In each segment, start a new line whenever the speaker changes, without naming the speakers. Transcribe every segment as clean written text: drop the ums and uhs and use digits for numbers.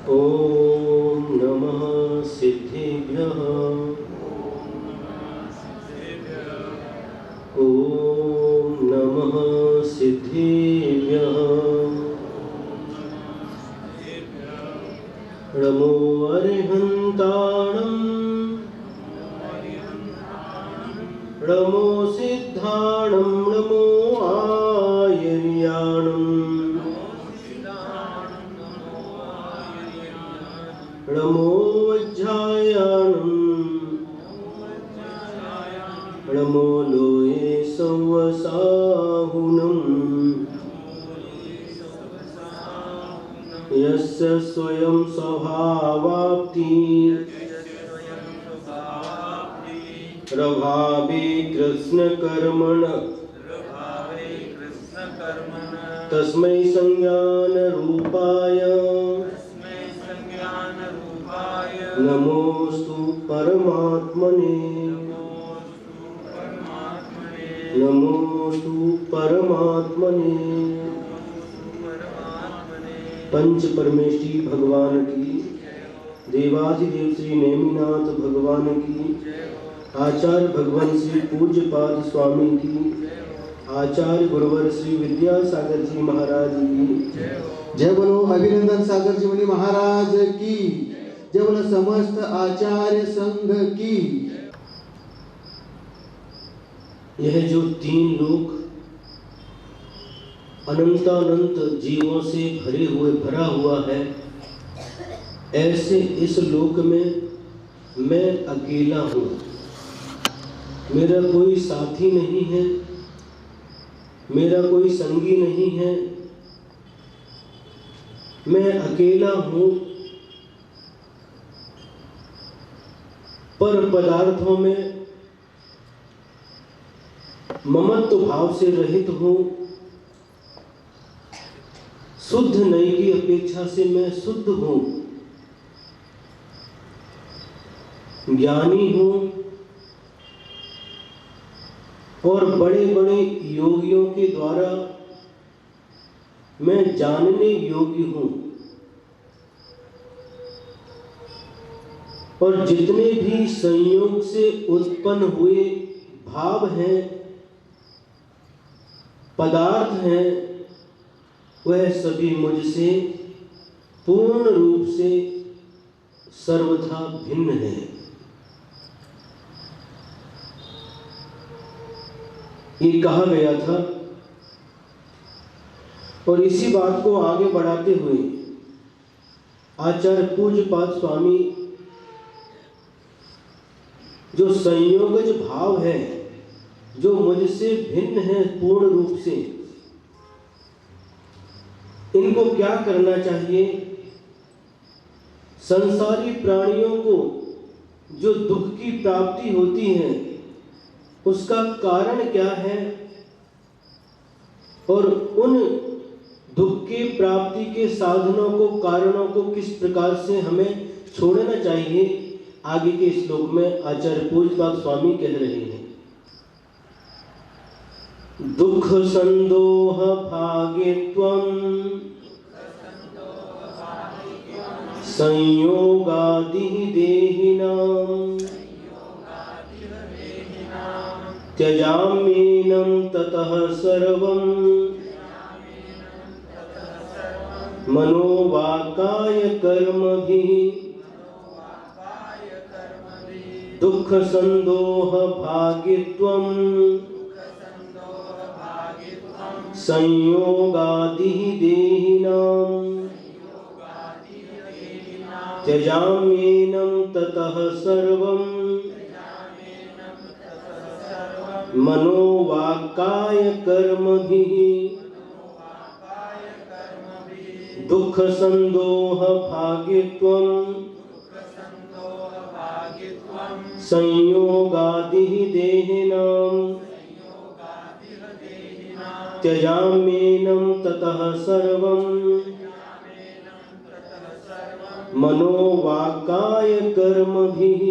ॐ नमः सिद्धेभ्यः। ॐ नमः सिद्धेभ्यः। नमो अरिहन्ताणं नमो सिद्धाणं नमो आयर्याणं नमो वज्रायाणं नमो लोये संवसाहुनं यस्य स्वयं स्वभावाप्ति प्रभावे कृष्णकर्मण तस्मै संज्ञानरूपाय नमोस्तु परमात्मने नमोस्तु परमात्मने। पंच परमेष्ठी भगवान की, देवाधिदेव श्री नेमिनाथ भगवान की, आचार्य भगवान श्री पूज्यपाद स्वामी की, आचार्य गुरुवर श्री विद्यासागर जी महाराज की
जय बोलो। अभिनंदन सागर जी मुनि महाराज की जय बोलो। समस्त आचार्य संघ की।
यह जो तीन लोक अनंतानंत जीवों से भरा हुआ है, ऐसे इस लोक में मैं अकेला हूँ। मेरा कोई साथी नहीं है, मेरा कोई संगी नहीं है, मैं अकेला हूँ। पर पदार्थों में ममत्व भाव से रहित हूँ। शुद्ध नई की अपेक्षा से मैं शुद्ध हूँ, ज्ञानी हूँ और बड़े बड़े योगियों के द्वारा मैं जानने योग्य हूँ। और जितने भी संयोग से उत्पन्न हुए भाव हैं, पदार्थ हैं, वह सभी मुझसे पूर्ण रूप से सर्वथा भिन्न है। ये कहा गया था और इसी बात को आगे बढ़ाते हुए आचार्य पूज्यपाद स्वामी जो संयोगज भाव है, जो मुझसे भिन्न है पूर्ण रूप से, इनको क्या करना चाहिए? संसारी प्राणियों को जो दुख की प्राप्ति होती है, उसका कारण क्या है और उन दुख की प्राप्ति के साधनों को, कारणों को किस प्रकार से हमें छोड़ना चाहिए, आगे के श्लोक में आचार्य पूज्यपाद स्वामी कह रहे हैं। दुख संदोह भाग्यत्वं संयोगादि देहिनां त्यजाम्येनं ततः सर्वं मनोवाक्काय कर्मभिः। दुख संदोह भाग्यत्वं संयोगादि देहिनां त्यजाम्येनं ततः सर्वं मनोवाक्काय कर्मभिः। दुख संदोह भाग्यत्वं संयोगादि देहिनां त्यजाम्येनं ततः सर्वं मनोवाक्काय कर्मभिः।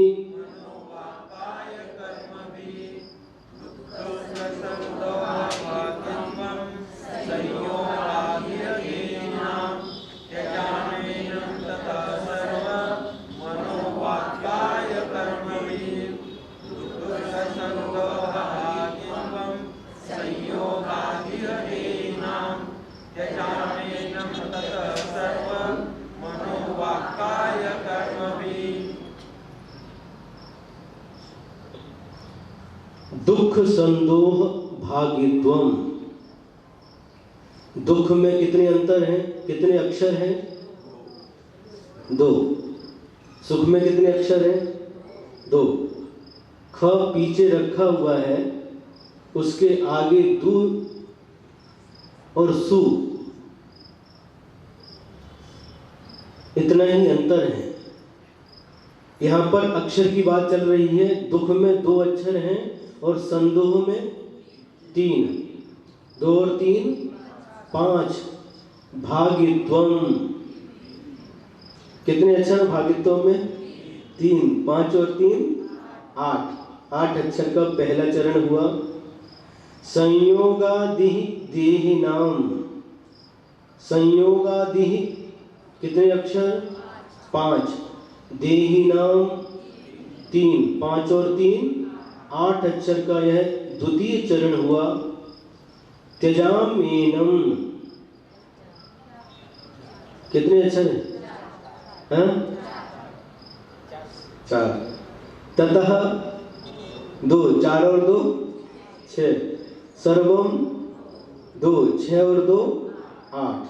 दुख संदोह भागित्वम। दुख में कितने अंतर हैं, कितने अक्षर हैं? 2। सुख में कितने अक्षर हैं? 2। ख पीछे रखा हुआ है, उसके आगे दू और सु, इतना ही अंतर है। यहां पर अक्षर की बात चल रही है। दुख में 2 अक्षर हैं और संदोह में 3। 2 और 3 5। भागित्वम, कितने अक्षर हैं भागित्वम में? 3। 5 और 3 8। 8 अक्षर का पहला चरण हुआ। संयोगादिह देहि नाम। संयोगादिह कितने अक्षर? 5। देहि नाम 3। 5 और 3 8 अक्षर का यह द्वितीय चरण हुआ। त्यजामेनम, कितने अक्षर हैं? 4। ततः 2। 4 और 2 6। सर्वम 2। 6 और 2 8।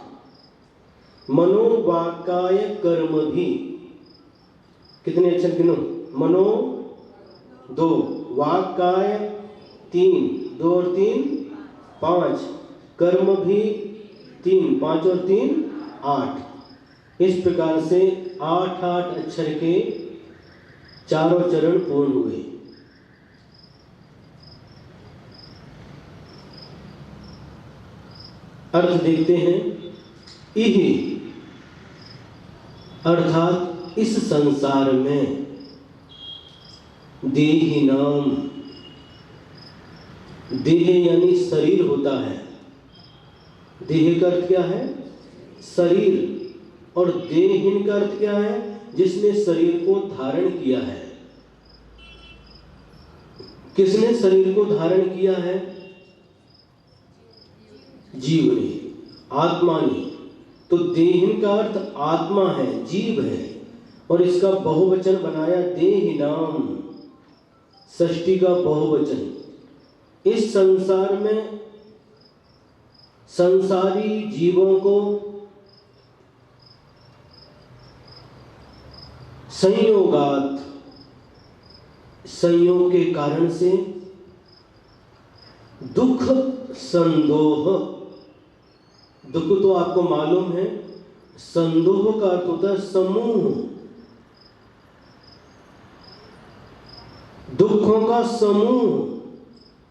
मनोवाकाय कर्म भी, कितने अक्षर गिनो? मनो 2, वाकाय 3। 2 और 3 5। कर्म भी 3। 5 और 3 8। इस प्रकार से 8 अक्षर के चारों चरण पूर्ण हुए। अर्थ देखते हैं। इह अर्थात इस संसार में, देहि नाम, देह यानी शरीर होता है। देह का अर्थ क्या है? शरीर। और देहिन का अर्थ क्या है? जिसने शरीर को धारण किया है। किसने शरीर को धारण किया है? जीव ने, आत्मा ने। तो देहिन का अर्थ आत्मा है, जीव है। और इसका बहुवचन बनाया देहि नाम, षष्ठी का बहुवचन। इस संसार में संसारी जीवों को संयोगात, संयोग के कारण से, दुख संदोह, दुख तो आपको मालूम है, संदोह का अर्थ होता है समूह, दुखों का समूह।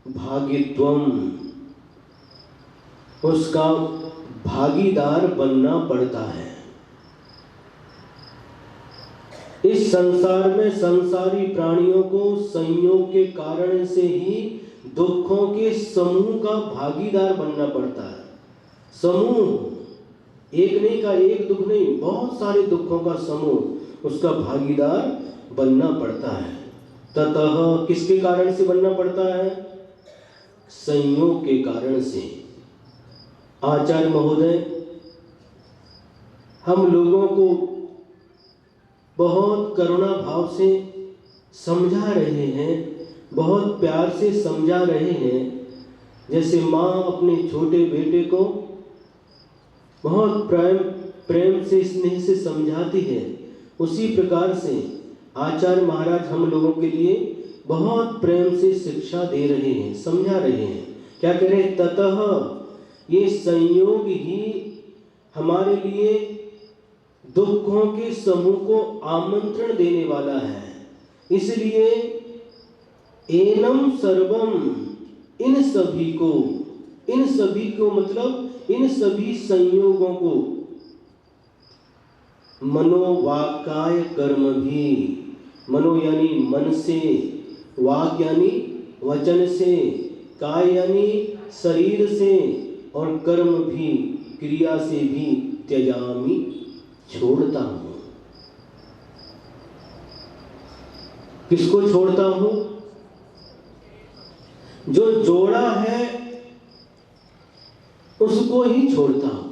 भागित्वम, उसका भागीदार बनना पड़ता है। इस संसार में संसारी प्राणियों को संयोग के कारण से ही दुखों के समूह का भागीदार बनना पड़ता है। समूह, एक नहीं का एक दुख नहीं, बहुत सारे दुखों का समूह, उसका भागीदार बनना पड़ता है। ततः किसके कारण से बनना पड़ता है? संयोग के कारण से। आचार्य महोदय हम लोगों को बहुत करुणा भाव से समझा रहे हैं, बहुत प्यार से समझा रहे हैं। जैसे माँ अपने छोटे बेटे को बहुत प्रेम से, स्नेह से समझाती है, उसी प्रकार से आचार्य महाराज हम लोगों के लिए बहुत प्रेम से शिक्षा दे रहे हैं, समझा रहे हैं। क्या कह रहे? ततः ये संयोग ही हमारे लिए दुखों के समूह को आमंत्रण देने वाला है। इसलिए एनम सर्वम, इन सभी को मतलब इन सभी संयोगों को, मनोवाकाय कर्म भी, मनो यानी मन से, वाक यानी वचन से, काय यानी शरीर से, और कर्म भी क्रिया से भी त्यजामि, छोड़ता हूं। किसको छोड़ता हूं? जो जोड़ा है उसको ही छोड़ता हूं।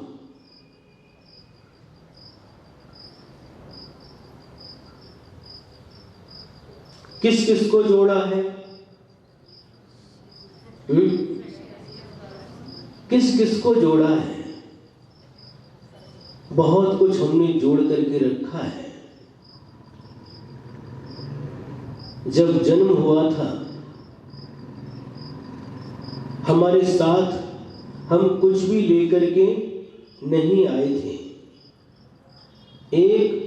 किस किस को जोड़ा है? किस किस को जोड़ा है? बहुत कुछ हमने जोड़ करके रखा है। जब जन्म हुआ था हमारे साथ हम कुछ भी लेकर के नहीं आए थे। एक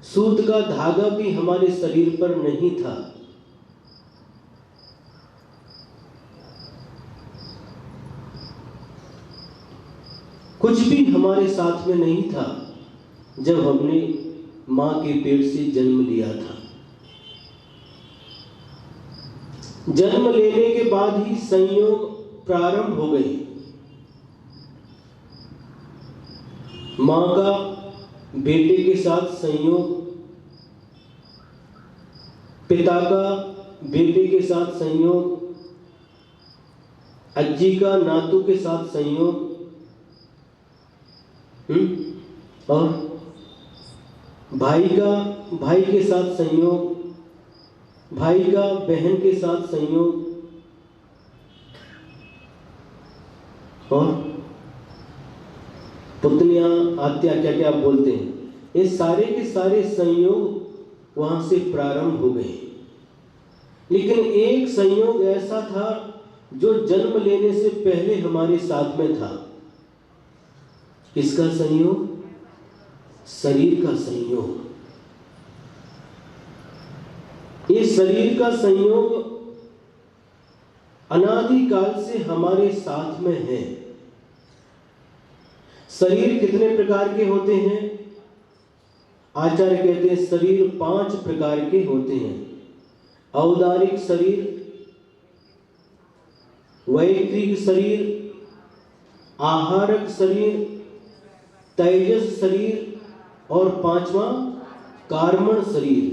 सूत का धागा भी हमारे शरीर पर नहीं था। कुछ भी हमारे साथ में नहीं था जब हमने मां के पेट से जन्म लिया था। जन्म लेने के बाद ही संयोग प्रारंभ हो गए। मां का बेटे के साथ संयोग, पिता का बेटे के साथ संयोग, अज्जी का नातू के साथ संयोग, और भाई का भाई के साथ संयोग, भाई का बहन के साथ संयोग, और पुतनियां आत्या क्या क्या आप बोलते हैं, ये सारे के सारे संयोग वहां से प्रारंभ हो गए। लेकिन एक संयोग ऐसा था जो जन्म लेने से पहले हमारे साथ में था। किसका संयोग? शरीर का संयोग। ये शरीर का संयोग अनादिकाल से हमारे साथ में है। शरीर कितने प्रकार के होते हैं? आचार्य कहते हैं शरीर 5 प्रकार के होते हैं। औदारिक शरीर, वैक्रिक शरीर, आहारक शरीर, तेजस शरीर और 5वां कार्मण शरीर।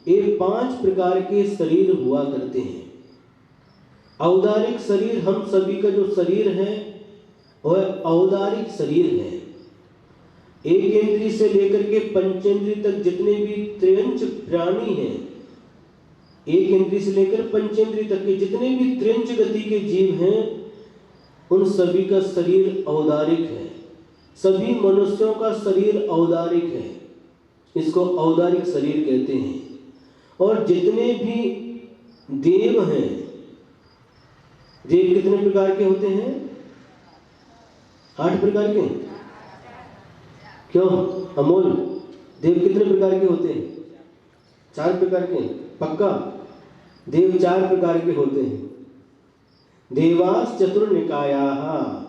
ये 5 प्रकार के शरीर हुआ करते हैं। औदारिक शरीर हम सभी का जो शरीर है वह औदारिक शरीर है। एक इंद्रिय से लेकर के पंचेंद्रिय तक जितने भी त्रियंच प्राणी हैं, एक इंद्रिय से लेकर पंचेंद्रिय तक के जितने भी त्रियंच गति के जीव हैं, उन सभी का शरीर औदारिक है। सभी मनुष्यों का शरीर औदारिक है। इसको औदारिक शरीर कहते हैं। और जितने भी देव हैं, देव कितने प्रकार के होते हैं? 8 प्रकार के। क्यों अमोल, देव कितने प्रकार के होते हैं? 4 प्रकार के। पक्का? देव 4 प्रकार के होते हैं। देवास चतुर्निकायाः,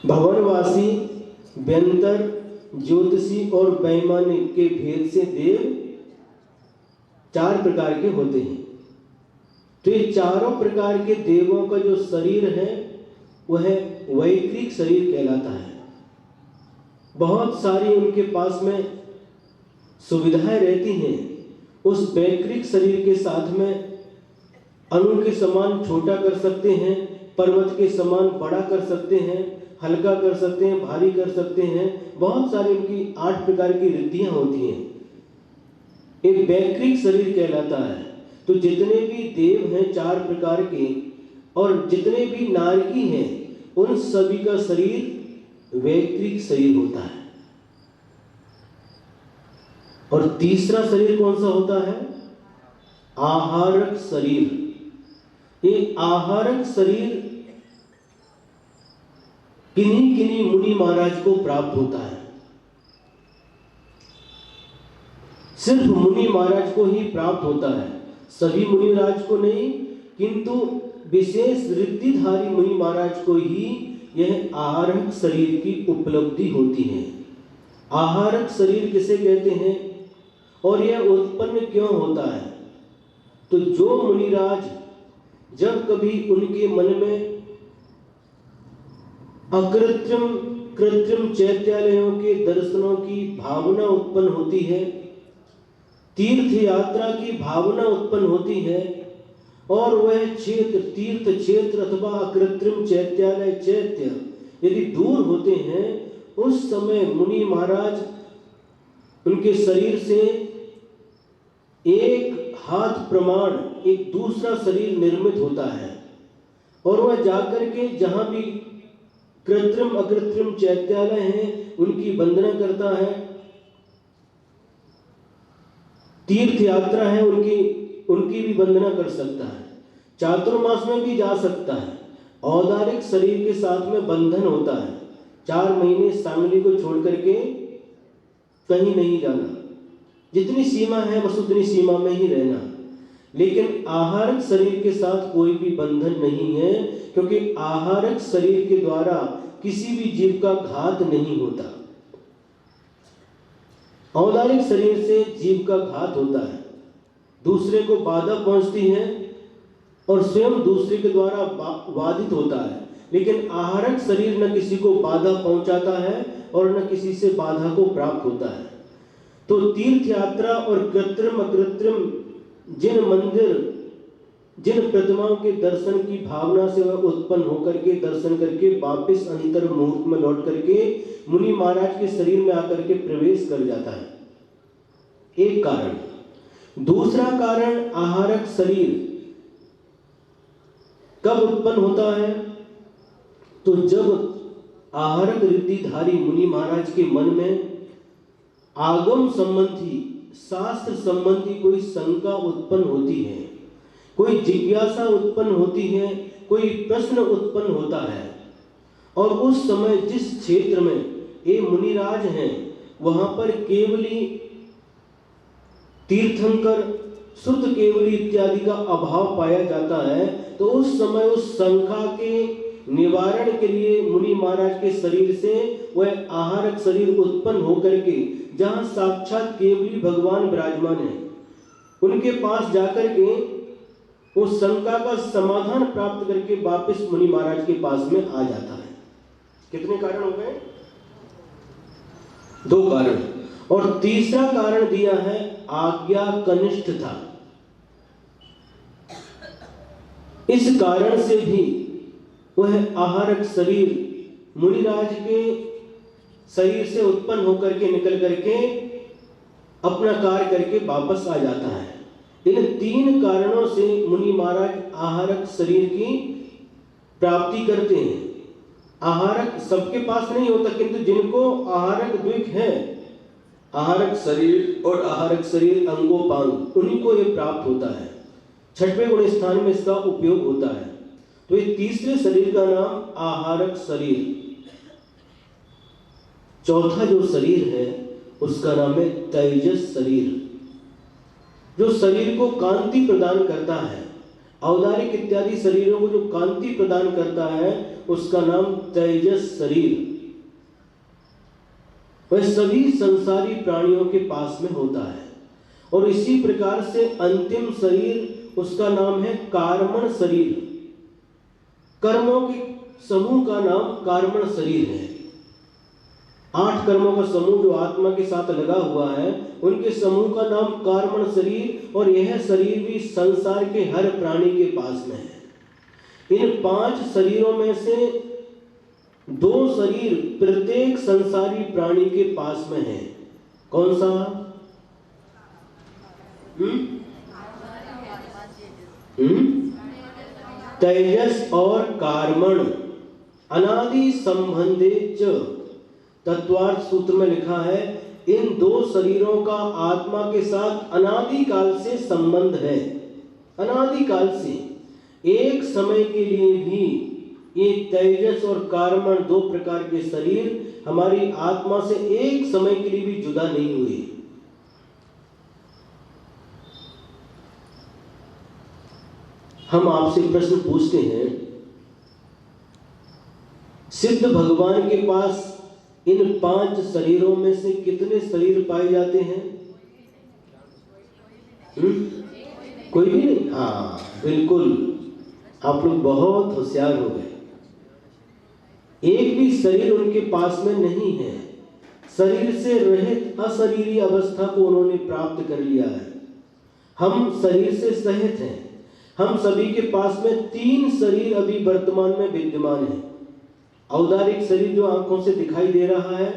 भवनवासी, व्यंतर, ज्योतिषी और वैमानिक के भेद से देव 4 प्रकार के होते हैं। तो ये चारों प्रकार के देवों का जो शरीर है वह वैक्रिक शरीर कहलाता है। बहुत सारी उनके पास में सुविधाएं रहती हैं। उस वैक्रिक शरीर के साथ में अणु के समान छोटा कर सकते हैं, पर्वत के समान बड़ा कर सकते हैं, हल्का कर सकते हैं, भारी कर सकते हैं। बहुत सारी उनकी 8 प्रकार की रिद्धियां होती हैं। एक वैक्रिक शरीर कहलाता है। तो जितने भी देव हैं 4 प्रकार के, और जितने भी नारकी हैं, उन सभी का शरीर वैक्रिक शरीर होता है। और तीसरा शरीर कौन सा होता है? आहारक शरीर। ये आहारक शरीर किन्हीं किन्हीं मुनि महाराज को प्राप्त होता है। सिर्फ मुनि महाराज को ही प्राप्त होता है, सभी मुनि महाराज को नहीं, किंतु विशेष रिद्धिधारी मुनि महाराज को ही यह आहारक शरीर की उपलब्धि होती है। आहारक शरीर किसे कहते हैं और यह उत्पन्न क्यों होता है? तो जो मुनिराज जब कभी उनके मन में अकृत्रिम कृत्रिम चैत्यालयों के दर्शनों की भावना उत्पन्न होती है, तीर्थ यात्रा की भावना उत्पन्न होती है, और वह क्षेत्र तीर्थ क्षेत्र अथवा अकृत्रिम चैत्यालय चैत्य यदि दूर होते हैं, उस समय मुनि महाराज उनके शरीर से एक हाथ प्रमाण एक दूसरा शरीर निर्मित होता है और वह जाकर के जहां भी कृत्रिम अकृत्रिम चैत्यालय हैं उनकी वंदना करता है, तीर्थ यात्रा है उनकी भी वंदना कर सकता है, चातुर्मास में भी जा सकता है। औदारिक शरीर के साथ में बंधन होता है, 4 महीने सांगली को छोड़ करके कहीं नहीं जाना, जितनी सीमा है बस उतनी सीमा में ही रहना। लेकिन आहारक शरीर के साथ कोई भी बंधन नहीं है, क्योंकि आहारक शरीर के द्वारा किसी भी जीव का घात नहीं होता। औदारिक शरीर से जीव का घात होता है, दूसरे को बाधा पहुंचती है और स्वयं दूसरे के द्वारा बाधित होता है। लेकिन आहारक शरीर न किसी को बाधा पहुंचाता है और न किसी से बाधा को प्राप्त होता है। तो तीर्थ यात्रा और कृत्रिम अकृत्रिम जिन मंदिर जिन प्रतिमाओं के दर्शन की भावना से वह उत्पन्न होकर के दर्शन करके वापस अंतर मुहूर्त में लौट करके मुनि महाराज के शरीर में आकर के प्रवेश कर जाता है, एक कारण। दूसरा कारण, आहारक शरीर कब उत्पन्न होता है? तो जब आहारक रिद्धिधारी मुनि महाराज के मन में आगम संबंधी शास्त्र संबंधी कोई शंका उत्पन्न होती है, कोई जिज्ञासा उत्पन्न होती है, कोई प्रश्न उत्पन्न होता है, और उस समय जिस क्षेत्र में ये मुनिराज हैं वहां पर केवली तीर्थंकर शुद्ध केवली इत्यादि का अभाव पाया जाता है, तो उस समय उस शंका के निवारण के लिए मुनि महाराज के शरीर से वह आहारक शरीर उत्पन्न होकर के जहां साक्षात केवली भगवान विराजमान है उनके पास जाकर के उस शंका का समाधान प्राप्त करके वापस मुनि महाराज के पास में आ जाता है। कितने कारण हो गए? 2 कारण। और तीसरा कारण दिया है आज्ञा कनिष्ठता। इस कारण से भी वह आहारक शरीर मुनिराज के शरीर से उत्पन्न होकर के निकल करके अपना कार्य करके वापस आ जाता है। इन 3 कारणों से मुनि महाराज आहारक शरीर की प्राप्ति करते हैं। आहारक सबके पास नहीं होता, किंतु जिनको आहारक द्विक है, आहारक शरीर और आहारक शरीर अंगोपांग, उन्हीं को यह प्राप्त होता है। 6वें गुण स्थान में इसका उपयोग होता है। तो ये तीसरे शरीर का नाम आहारक शरीर। चौथा जो शरीर है उसका नाम है तेजस शरीर, जो शरीर को कांति प्रदान करता है। औदारिक इत्यादि शरीरों को जो कांति प्रदान करता है उसका नाम तेजस शरीर। वह सभी संसारी प्राणियों के पास में होता है। और इसी प्रकार से अंतिम शरीर उसका नाम है कार्मण शरीर। कर्मों के समूह का नाम कार्मण शरीर है। 8 कर्मों का समूह जो आत्मा के साथ लगा हुआ है उनके समूह का नाम कार्मण शरीर, और यह शरीर भी संसार के हर प्राणी के पास में है। इन 5 शरीरों में से 2 शरीर प्रत्येक संसारी प्राणी के पास में है। कौन सा? तेजस और कार्मण। अनादि संबंधे च, तत्वार्थ सूत्र में लिखा है इन 2 शरीरों का आत्मा के साथ अनादि काल से संबंध है। अनादि काल से एक समय के लिए भी ये तेजस और कार्मण 2 प्रकार के शरीर हमारी आत्मा से एक समय के लिए भी जुदा नहीं हुए। हम आपसे प्रश्न पूछते हैं, सिद्ध भगवान के पास इन 5 शरीरों में से कितने शरीर पाए जाते हैं? कोई भी नहीं? हाँ बिल्कुल, आप लोग बहुत होशियार हो गए। एक भी शरीर उनके पास में नहीं है। शरीर से रहित अशरीरी अवस्था को उन्होंने प्राप्त कर लिया है। हम शरीर से सहित हैं। हम सभी के पास में 3 शरीर अभी वर्तमान में विद्यमान है। औदारिक शरीर जो आंखों से दिखाई दे रहा है,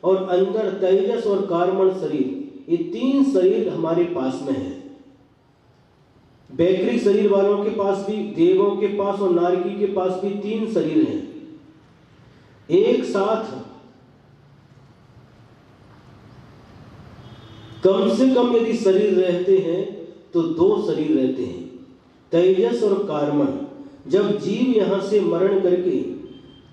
और अंदर तेजस और कार्मण शरीर, ये 3 शरीर हमारे पास में है। वैकृत शरीर वालों के पास भी, देवों के पास और नारकी के पास भी 3 शरीर हैं। एक साथ कम से कम यदि शरीर रहते हैं तो 2 शरीर रहते हैं, तेजस और कार्मण। जब जीव यहाँ से मरण करके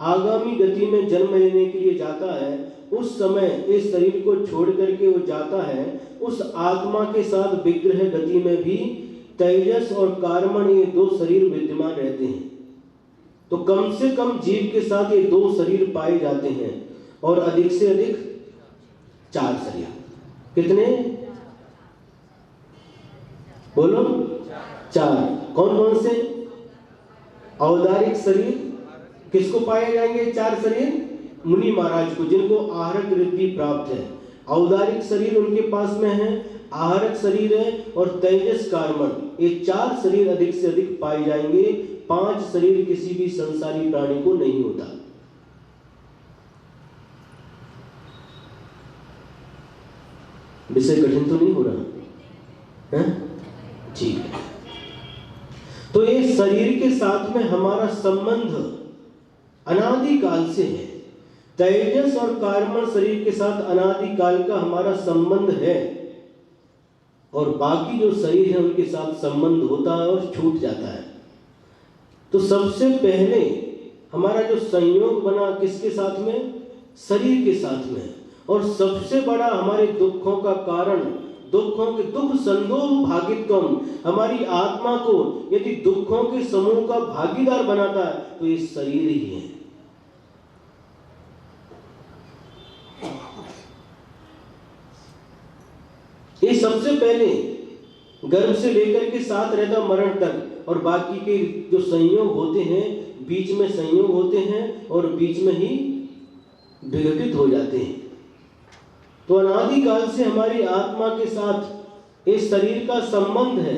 आगामी गति में जन्म लेने के लिए जाता है, उस समय इस शरीर को छोड़ करके वो जाता है, उस आत्मा के साथ विग्रह गति में भी तेजस और कार्मण, ये 2 शरीर विद्यमान रहते हैं। तो कम से कम जीव के साथ ये 2 शरीर पाए जाते हैं, और अधिक से अधिक 4 शरीर। कितने बोलो? 4। कौन कौन से? औदारिक शरीर किसको पाए जाएंगे? 4 शरीर मुनि महाराज को, जिनको आहरक रिद्धि प्राप्त है। औदारिक शरीर उनके पास में है, आहरक शरीर है, और तेजस कार्मण, ये 4 शरीर अधिक से अधिक पाए जाएंगे। 5 शरीर किसी भी संसारी प्राणी को नहीं होता। विषय कठिन तो नहीं हो रहा है? ठीक है। तो ये शरीर के साथ में हमारा संबंध अनादि काल से है। तेजस और कार्मण शरीर के साथ अनादि काल का हमारा संबंध है, और बाकी जो शरीर है उनके साथ संबंध होता है और छूट जाता है। तो सबसे पहले हमारा जो संयोग बना किसके साथ में? शरीर के साथ में। और सबसे बड़ा हमारे दुखों का कारण, दुखों के दुख संदोह भागित्वम, हमारी आत्मा को यदि दुखों के समूह का भागीदार बनाता है तो ये शरीर ही है। ये सबसे पहले गर्भ से लेकर के साथ रहता मरण तक, और बाकी के जो संयोग होते हैं, बीच में संयोग होते हैं और बीच में ही विघटित हो जाते हैं। तो अनादि काल से हमारी आत्मा के साथ इस शरीर का संबंध है,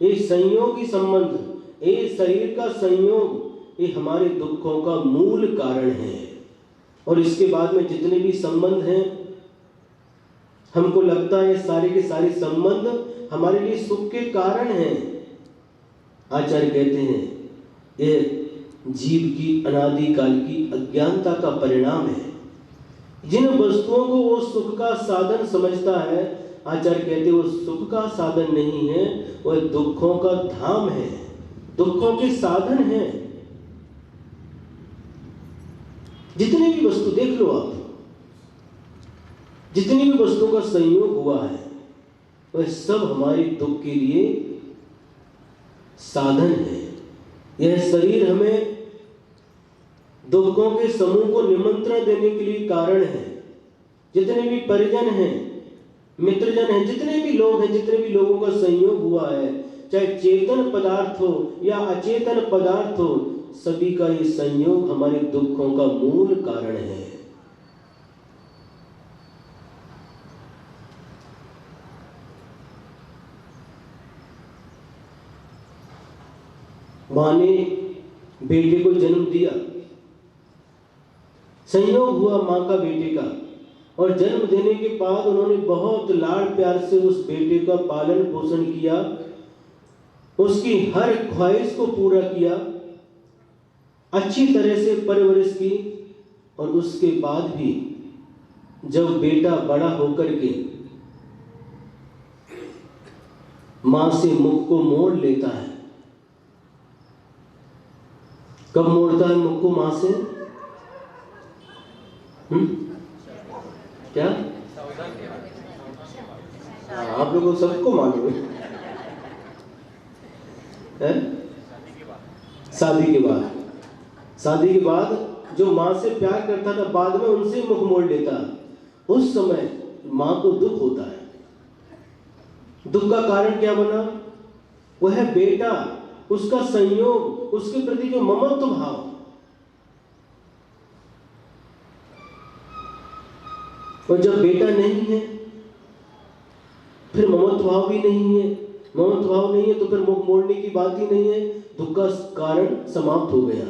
ये संयोगी संबंध, ये शरीर का संयोग, ये हमारे दुखों का मूल कारण है। और इसके बाद में जितने भी संबंध हैं, हमको लगता है सारे के सारे संबंध हमारे लिए सुख के कारण हैं। आचार्य कहते हैं ये जीव की अनादि काल की अज्ञानता का परिणाम है। जिन वस्तुओं को वो सुख का साधन समझता है, आचार्य कहते हैं वो सुख का साधन नहीं है, वह दुखों का धाम है, दुखों के साधन है। जितनी भी वस्तु देख लो आप, जितनी भी वस्तुओं का संयोग हुआ है, वह सब हमारे दुख के लिए साधन है। यह शरीर हमें दुखों के समूह को निमंत्रण देने के लिए कारण है। जितने भी परिजन हैं, मित्रजन हैं, जितने भी लोग हैं, जितने भी लोगों का संयोग हुआ है, चाहे चेतन पदार्थ हो या अचेतन पदार्थ हो, सभी का ये संयोग हमारे दुखों का मूल कारण है। मां ने बेटे को जन्म दिया, संयोग हुआ मां का बेटे का, और जन्म देने के बाद उन्होंने बहुत लाड़ प्यार से उस बेटे का पालन पोषण किया, उसकी हर ख्वाहिश को पूरा किया, अच्छी तरह से परवरिश की। और उसके बाद भी जब बेटा बड़ा होकर के मां से मुख को मोड़ लेता है, कब मोड़ता है मुख को मां से? क्या आप लोगों को सबको मालूम है? शादी के बाद, शादी के बाद जो मां से प्यार करता था, बाद में उनसे मुख मोड़ लेता, उस समय मां को दुख होता है। दुख का कारण क्या बना? वह बेटा, उसका संयोग, उसके प्रति जो ममत्व भाव, और जब बेटा नहीं है फिर ममत्व भाव भी नहीं है, ममत्व भाव नहीं है तो फिर मुख मोड़ने की बात ही नहीं है, दुख का कारण समाप्त हो गया।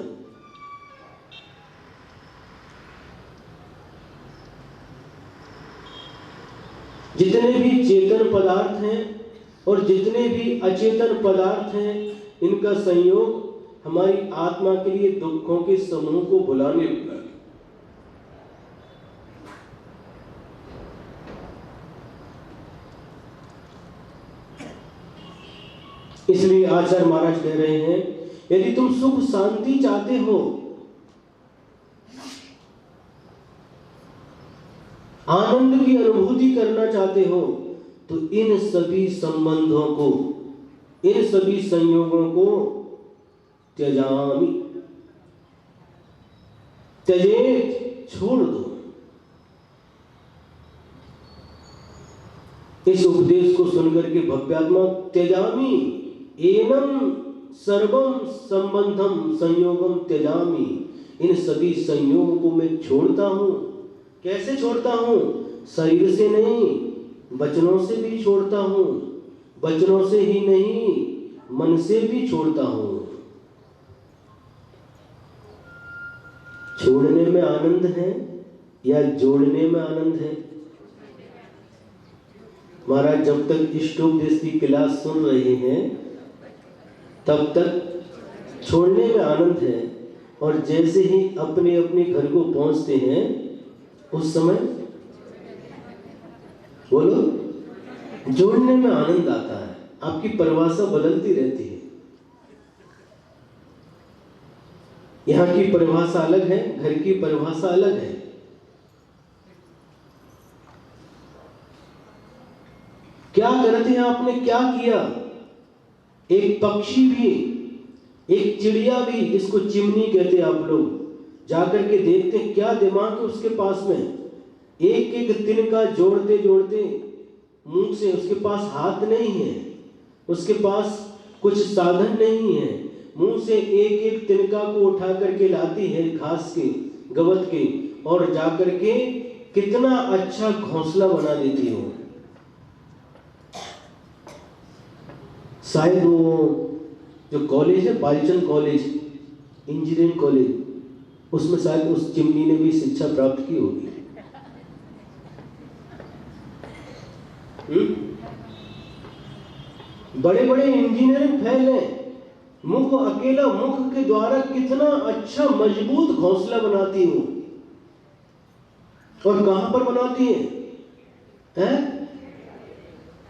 जितने भी चेतन पदार्थ हैं और जितने भी अचेतन पदार्थ हैं, इनका संयोग हमारी आत्मा के लिए दुखों के समूह को भुलाने लगा। इसलिए आचार्य महाराज कह रहे हैं, यदि तुम सुख शांति चाहते हो, आनंद की अनुभूति करना चाहते हो, तो इन सभी संबंधों को, इन सभी संयोगों को त्यजामि, त्यजेत, छोड़ दो। इस उपदेश को सुनकर के भव्यात्मा त्यजामि एनम सर्वम संबंधम संयोगम त्यजामि, इन सभी संयोगों को मैं छोड़ता हूं। कैसे छोड़ता हूं? शरीर से नहीं, वचनों से भी छोड़ता हूं। वचनों से ही नहीं, मन से भी छोड़ता हूं। छोड़ने में आनंद है या जोड़ने में आनंद है? महाराज जब तक इष्टोपदेश की क्लास सुन रहे हैं तब तक छोड़ने में आनंद है, और जैसे ही अपने अपने घर को पहुंचते हैं उस समय बोलो जोड़ने में आनंद आता है। आपकी परिभाषा बदलती रहती है। यहाँ की परिभाषा अलग है, घर की परिभाषा अलग है। क्या करते हैं आपने, क्या किया? एक पक्षी भी, एक चिड़िया भी, इसको चिमनी कहते हैं आप लोग, जाकर के देखते हैं क्या दिमाग है उसके पास में। एक एक तिनका जोड़ते जोड़ते मुंह से, उसके पास हाथ नहीं है, उसके पास कुछ साधन नहीं है, मुंह से एक एक तिनका को उठा करके लाती है घास के, गवत के, और जाकर के कितना अच्छा घोंसला बना देती है। शायद वो जो कॉलेज है, बालचंद कॉलेज, इंजीनियरिंग कॉलेज, उसमें शायद उस चिमनी ने भी शिक्षा प्राप्त की होगी। बड़े बड़े इंजीनियरिंग फेल हैं, मुख अकेला, मुख के द्वारा कितना अच्छा मजबूत घोंसला बनाती हूं। और कहां पर बनाती है?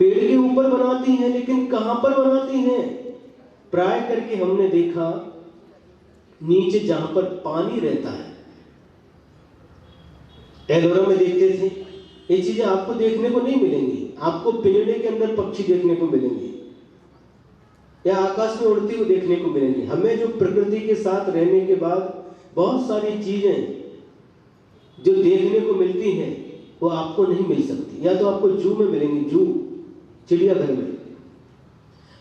पेड़ के ऊपर बनाती हैं, लेकिन कहां पर बनाती हैं? प्राय करके हमने देखा नीचे जहां पर पानी रहता है। एलोरा में देखते थे, ये चीजें आपको देखने को नहीं मिलेंगी। आपको पिंजरे के अंदर पक्षी देखने को मिलेंगे या आकाश में उड़ती हुई देखने को मिलेंगी। हमें जो प्रकृति के साथ रहने के बाद बहुत सारी चीजें जो देखने को मिलती हैं वो आपको नहीं मिल सकती। या तो आपको जू में मिलेंगी, जू, चिड़ियाघर में।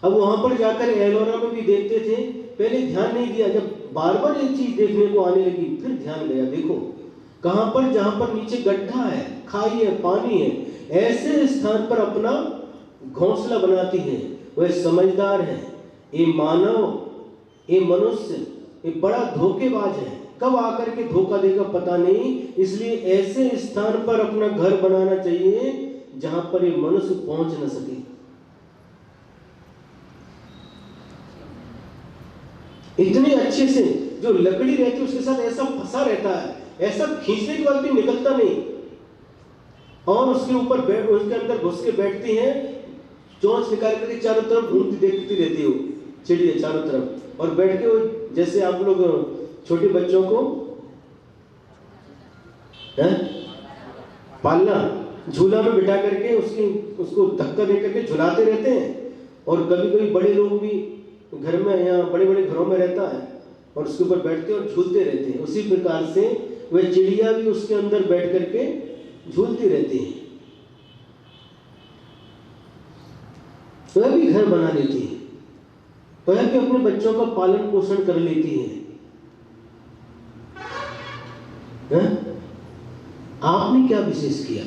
अब वहां पर जाकर एलोरा में भी देखते थे, पहले ध्यान नहीं दिया, जब बार बार एक चीज देखने को आने लगी फिर ध्यान गया। देखो कहां पर, जहां पर नीचे गड्ढा है, खाई है, पानी है, ऐसे स्थान पर अपना घोंसला बनाती है। वह समझदार है। ये मानव, ये मनुष्य, ये बड़ा धोखेबाज है, कब आकर के धोखा देगा पता नहीं। इसलिए ऐसे स्थान पर अपना घर बनाना चाहिए जहां पर ये मनुष्य पहुंच न सके। इतने अच्छे से जो लकड़ी रहती है उसके साथ ऐसा फंसा रहता है, ऐसा खींचने के बाद भी निकलता नहीं, और उसके ऊपर बैठ, उसके अंदर घुस के बैठती है, चोंच निकाल करके चारों तरफ घूमती देखती रहती हो चिड़िया चारों तरफ, और बैठ के वो जैसे आप लोग छोटे बच्चों को पालना, झूला में बिठा करके उसको धक्का दे करके झुलाते रहते हैं। और कभी कभी बड़े लोग भी घर में, यहाँ बड़े बड़े घरों में रहता है, और उसके ऊपर बैठते और झूलते रहते हैं। उसी प्रकार से वह चिड़िया भी उसके अंदर बैठ करके झूलती रहती है, वह भी घर बना लेती है, वह भी अपने बच्चों का पालन पोषण कर लेती है। आपने क्या विशेष किया?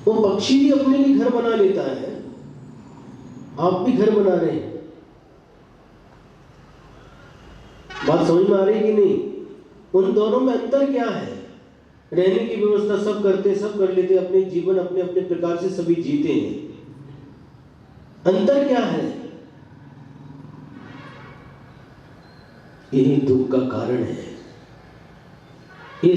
वो पक्षी भी अपने लिए घर बना लेता है, आप भी घर बना रहे हैं। बात समझ में आ रही कि नहीं? उन दोनों में अंतर क्या है? रहने की व्यवस्था सब करते, सब कर लेते, अपने जीवन अपने अपने प्रकार से सभी जीते हैं। अंतर क्या है? यही दुख का कारण है। ये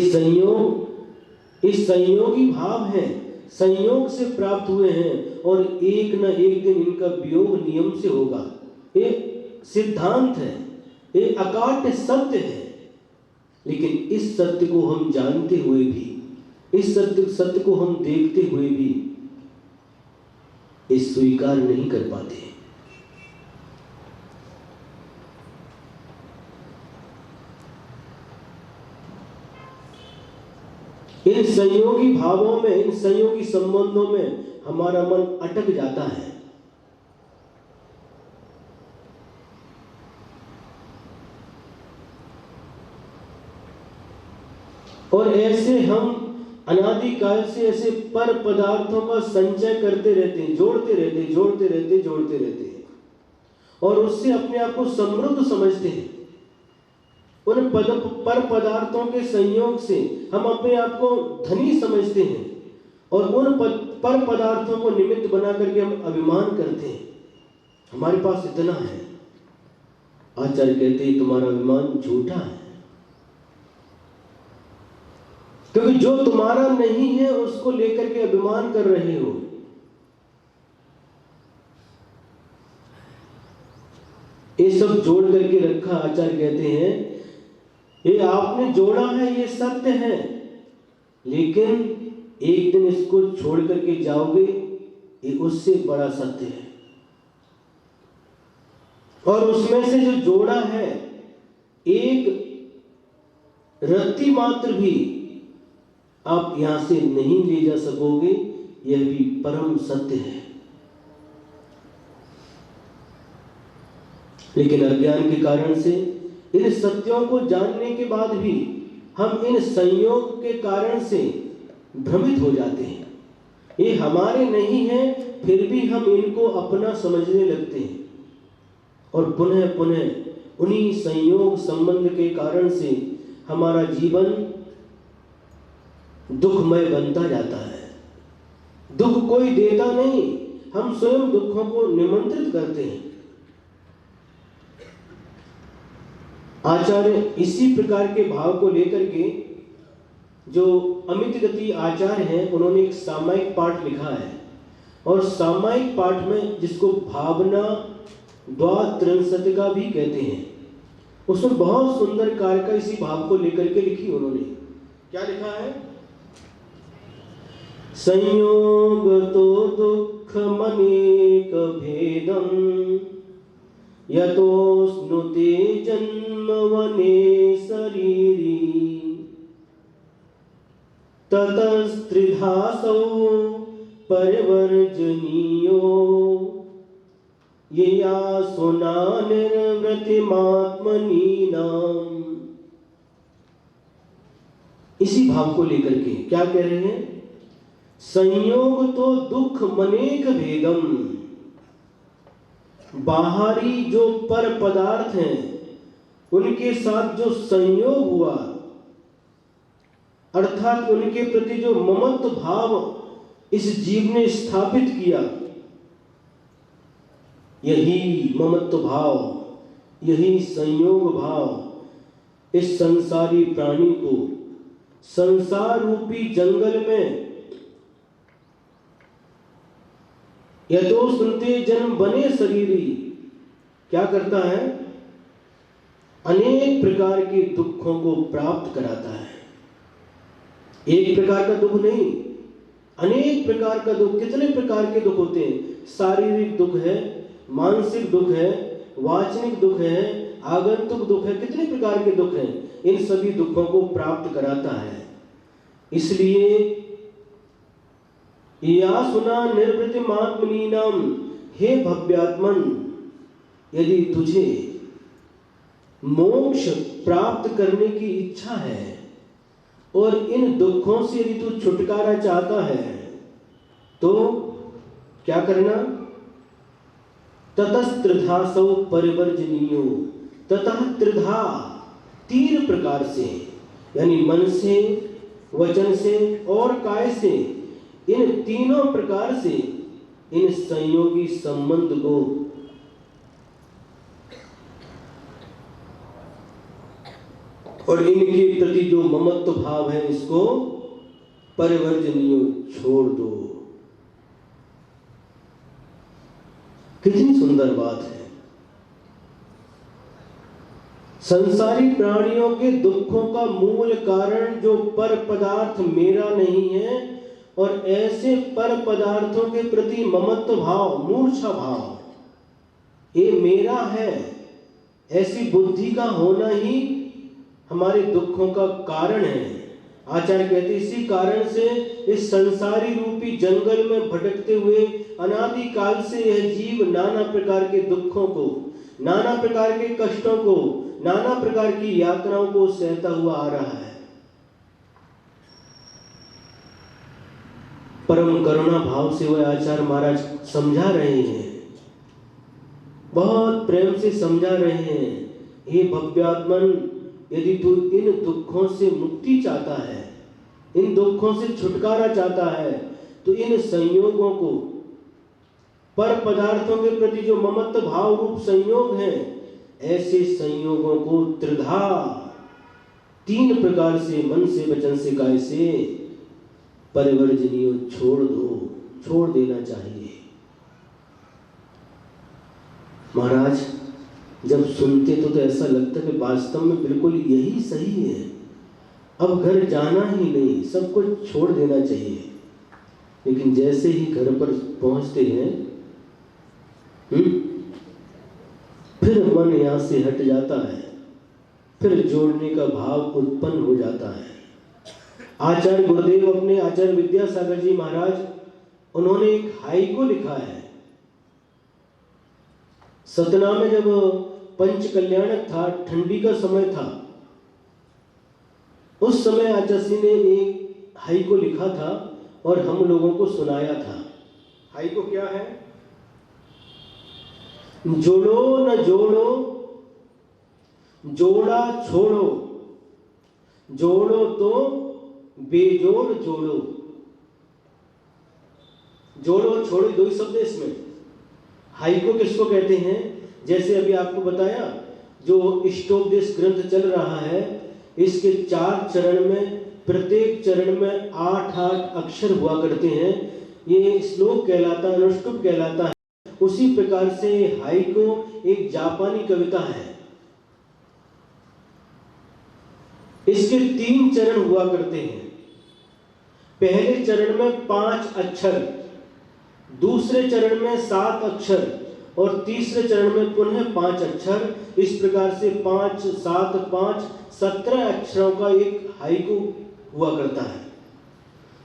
संयोगी भाव है, संयोग से प्राप्त हुए हैं और एक न एक दिन इनका वियोग नियम से होगा। ये सिद्धांत है, ये अकाट्य सत्य है। लेकिन इस सत्य को हम जानते हुए भी, इस सत्य को हम देखते हुए भी इस स्वीकार नहीं कर पाते। इन संयोगी भावों में, इन संयोगी संबंधों में हमारा मन अटक जाता है। और ऐसे हम अनादिकाल से ऐसे पर पदार्थों का संचय करते रहते हैं, जोड़ते रहते हैं और उससे अपने आप को समृद्ध समझते हैं। उन पर पदार्थों के संयोग से हम अपने आप को धनी समझते हैं और उन पर पदार्थों को निमित्त बना करके हम अभिमान करते हैं, हमारे पास इतना है। आचार्य कहते हैं तुम्हारा अभिमान झूठा है, क्योंकि जो तुम्हारा नहीं है उसको लेकर के अभिमान कर रहे हो। ये सब जोड़ करके रखा। आचार्य कहते हैं ये आपने जोड़ा है, ये सत्य है, लेकिन एक दिन इसको छोड़ करके जाओगे, ये उससे बड़ा सत्य है। और उसमें से जो जोड़ा है, एक रत्ती मात्र भी आप यहां से नहीं ले जा सकोगे, यह भी परम सत्य है। लेकिन अज्ञान के कारण से इन सत्यों को जानने के बाद भी हम इन संयोग के कारण से भ्रमित हो जाते हैं। ये हमारे नहीं है, फिर भी हम इनको अपना समझने लगते हैं और पुनः पुनः उन्हीं संयोग संबंध के कारण से हमारा जीवन दुखमय बनता जाता है। दुख कोई देता नहीं, हम स्वयं दुखों को निमंत्रित करते हैं। आचार्य इसी प्रकार के भाव को लेकर के, जो अमित गति आचार्य हैं, उन्होंने एक सामायिक पाठ लिखा है और सामायिक पाठ में जिसको भावना द्वात्रिंशतिका भी कहते हैं, उसमें बहुत सुंदर कार्य का इसी भाव को लेकर के लिखी। उन्होंने क्या लिखा है? संयोग तो दुख मनेक भेदम यतो स्नुते जन्म वने शरीरी ततस्त्रिधासौ परिवर्जनीयो यया सुना निर्वृतिमात्मनि नाम। इसी भाव को लेकर के क्या कह रहे हैं? संयोग तो दुख मनेक भेदम, बाहरी जो पर पदार्थ हैं उनके साथ जो संयोग हुआ, अर्थात उनके प्रति जो ममत्व भाव इस जीव ने स्थापित किया, यही ममत्व भाव, यही संयोग भाव इस संसारी प्राणी को संसार रूपी जंगल में यतो सुनते जन्म बने शरीरी क्या करता है? अनेक प्रकार के दुखों को प्राप्त कराता है। एक प्रकार का दुख नहीं, अनेक प्रकार का दुख। कितने प्रकार के दुख होते हैं? शारीरिक दुख है, मानसिक दुख है, वाचनिक दुख है, आगंतुक दुख है, कितने प्रकार के दुख हैं। इन सभी दुखों को प्राप्त कराता है। इसलिए या सुना निर्वृतिमात्मनीनाम, हे भव्यात्मन, यदि तुझे मोक्ष प्राप्त करने की इच्छा है और इन दुखों से यदि तू छुटकारा चाहता है तो क्या करना? ततस्त्रिधासौ परिवर्जनीयो, ततः त्रिधा, तीन प्रकार से, यानी मन से, वचन से और काय से, इन तीनों प्रकार से इन संयोगी संबंध को और इनके प्रति जो ममत्व भाव है इसको परिवर्जनीय छोड़ दो। कितनी सुंदर बात है। संसारी प्राणियों के दुखों का मूल कारण जो पर पदार्थ मेरा नहीं है और ऐसे पर पदार्थों के प्रति ममत्व भाव, मूर्छा भाव, ये मेरा है, ऐसी बुद्धि का होना ही हमारे दुखों का कारण है। आचार्य कहते इसी कारण से इस संसारी रूपी जंगल में भटकते हुए अनादि काल से यह जीव नाना प्रकार के दुखों को, नाना प्रकार के कष्टों को, नाना प्रकार की यातनाओं को सहता हुआ आ रहा है। परम करुणा भाव से वह आचार्य महाराज समझा रहे हैं, बहुत प्रेम से समझा रहे हैं। हे भव्यात्मन, यदि तू इन दुखों से मुक्ति चाहता है, इन दुखों से छुटकारा चाहता है, तो इन संयोगों को, पर पदार्थों के प्रति जो ममत्व भाव रूप संयोग हैं, ऐसे संयोगों को त्रिधा, तीन प्रकार से, मन से, वचन से, काय से परिवर्जनीय छोड़ दो, छोड़ देना चाहिए। महाराज जब सुनते तो ऐसा लगता कि वास्तव में बिल्कुल यही सही है, अब घर जाना ही नहीं, सब कुछ छोड़ देना चाहिए। लेकिन जैसे ही घर पर पहुंचते हैं फिर मन यहाँ से हट जाता है, फिर जोड़ने का भाव उत्पन्न हो जाता है। आचार्य गुरुदेव अपने आचार्य विद्यासागर जी महाराज, उन्होंने एक हाइको लिखा है। सतना में जब पंच कल्याणक था, ठंडी का समय था, उस समय आचार्य ने एक हाइको लिखा था और हम लोगों को सुनाया था। हाइको क्या है? जोड़ो न जोड़ो, जोड़ा छोड़ो, जोड़ो तो बेजोड़ जोड़ो। जोड़ो छोड़ो दो ही शब्द है इसमें। हाइको किसको कहते हैं? जैसे अभी आपको बताया, जो इष्टोपदेश ग्रंथ चल रहा है, इसके 4 चरण में, प्रत्येक चरण में 8-8 अक्षर हुआ करते हैं। ये श्लोक कहलाता है, अनुष्टुप कहलाता है। उसी प्रकार से हाइको एक जापानी कविता है। इसके 3 चरण हुआ करते हैं। पहले चरण में 5 अक्षर, दूसरे चरण में 7 अक्षर और तीसरे चरण में पुनः 5 अक्षर। इस प्रकार से 5, 7, 5, 17 अक्षरों का एक हाइकू हुआ करता है।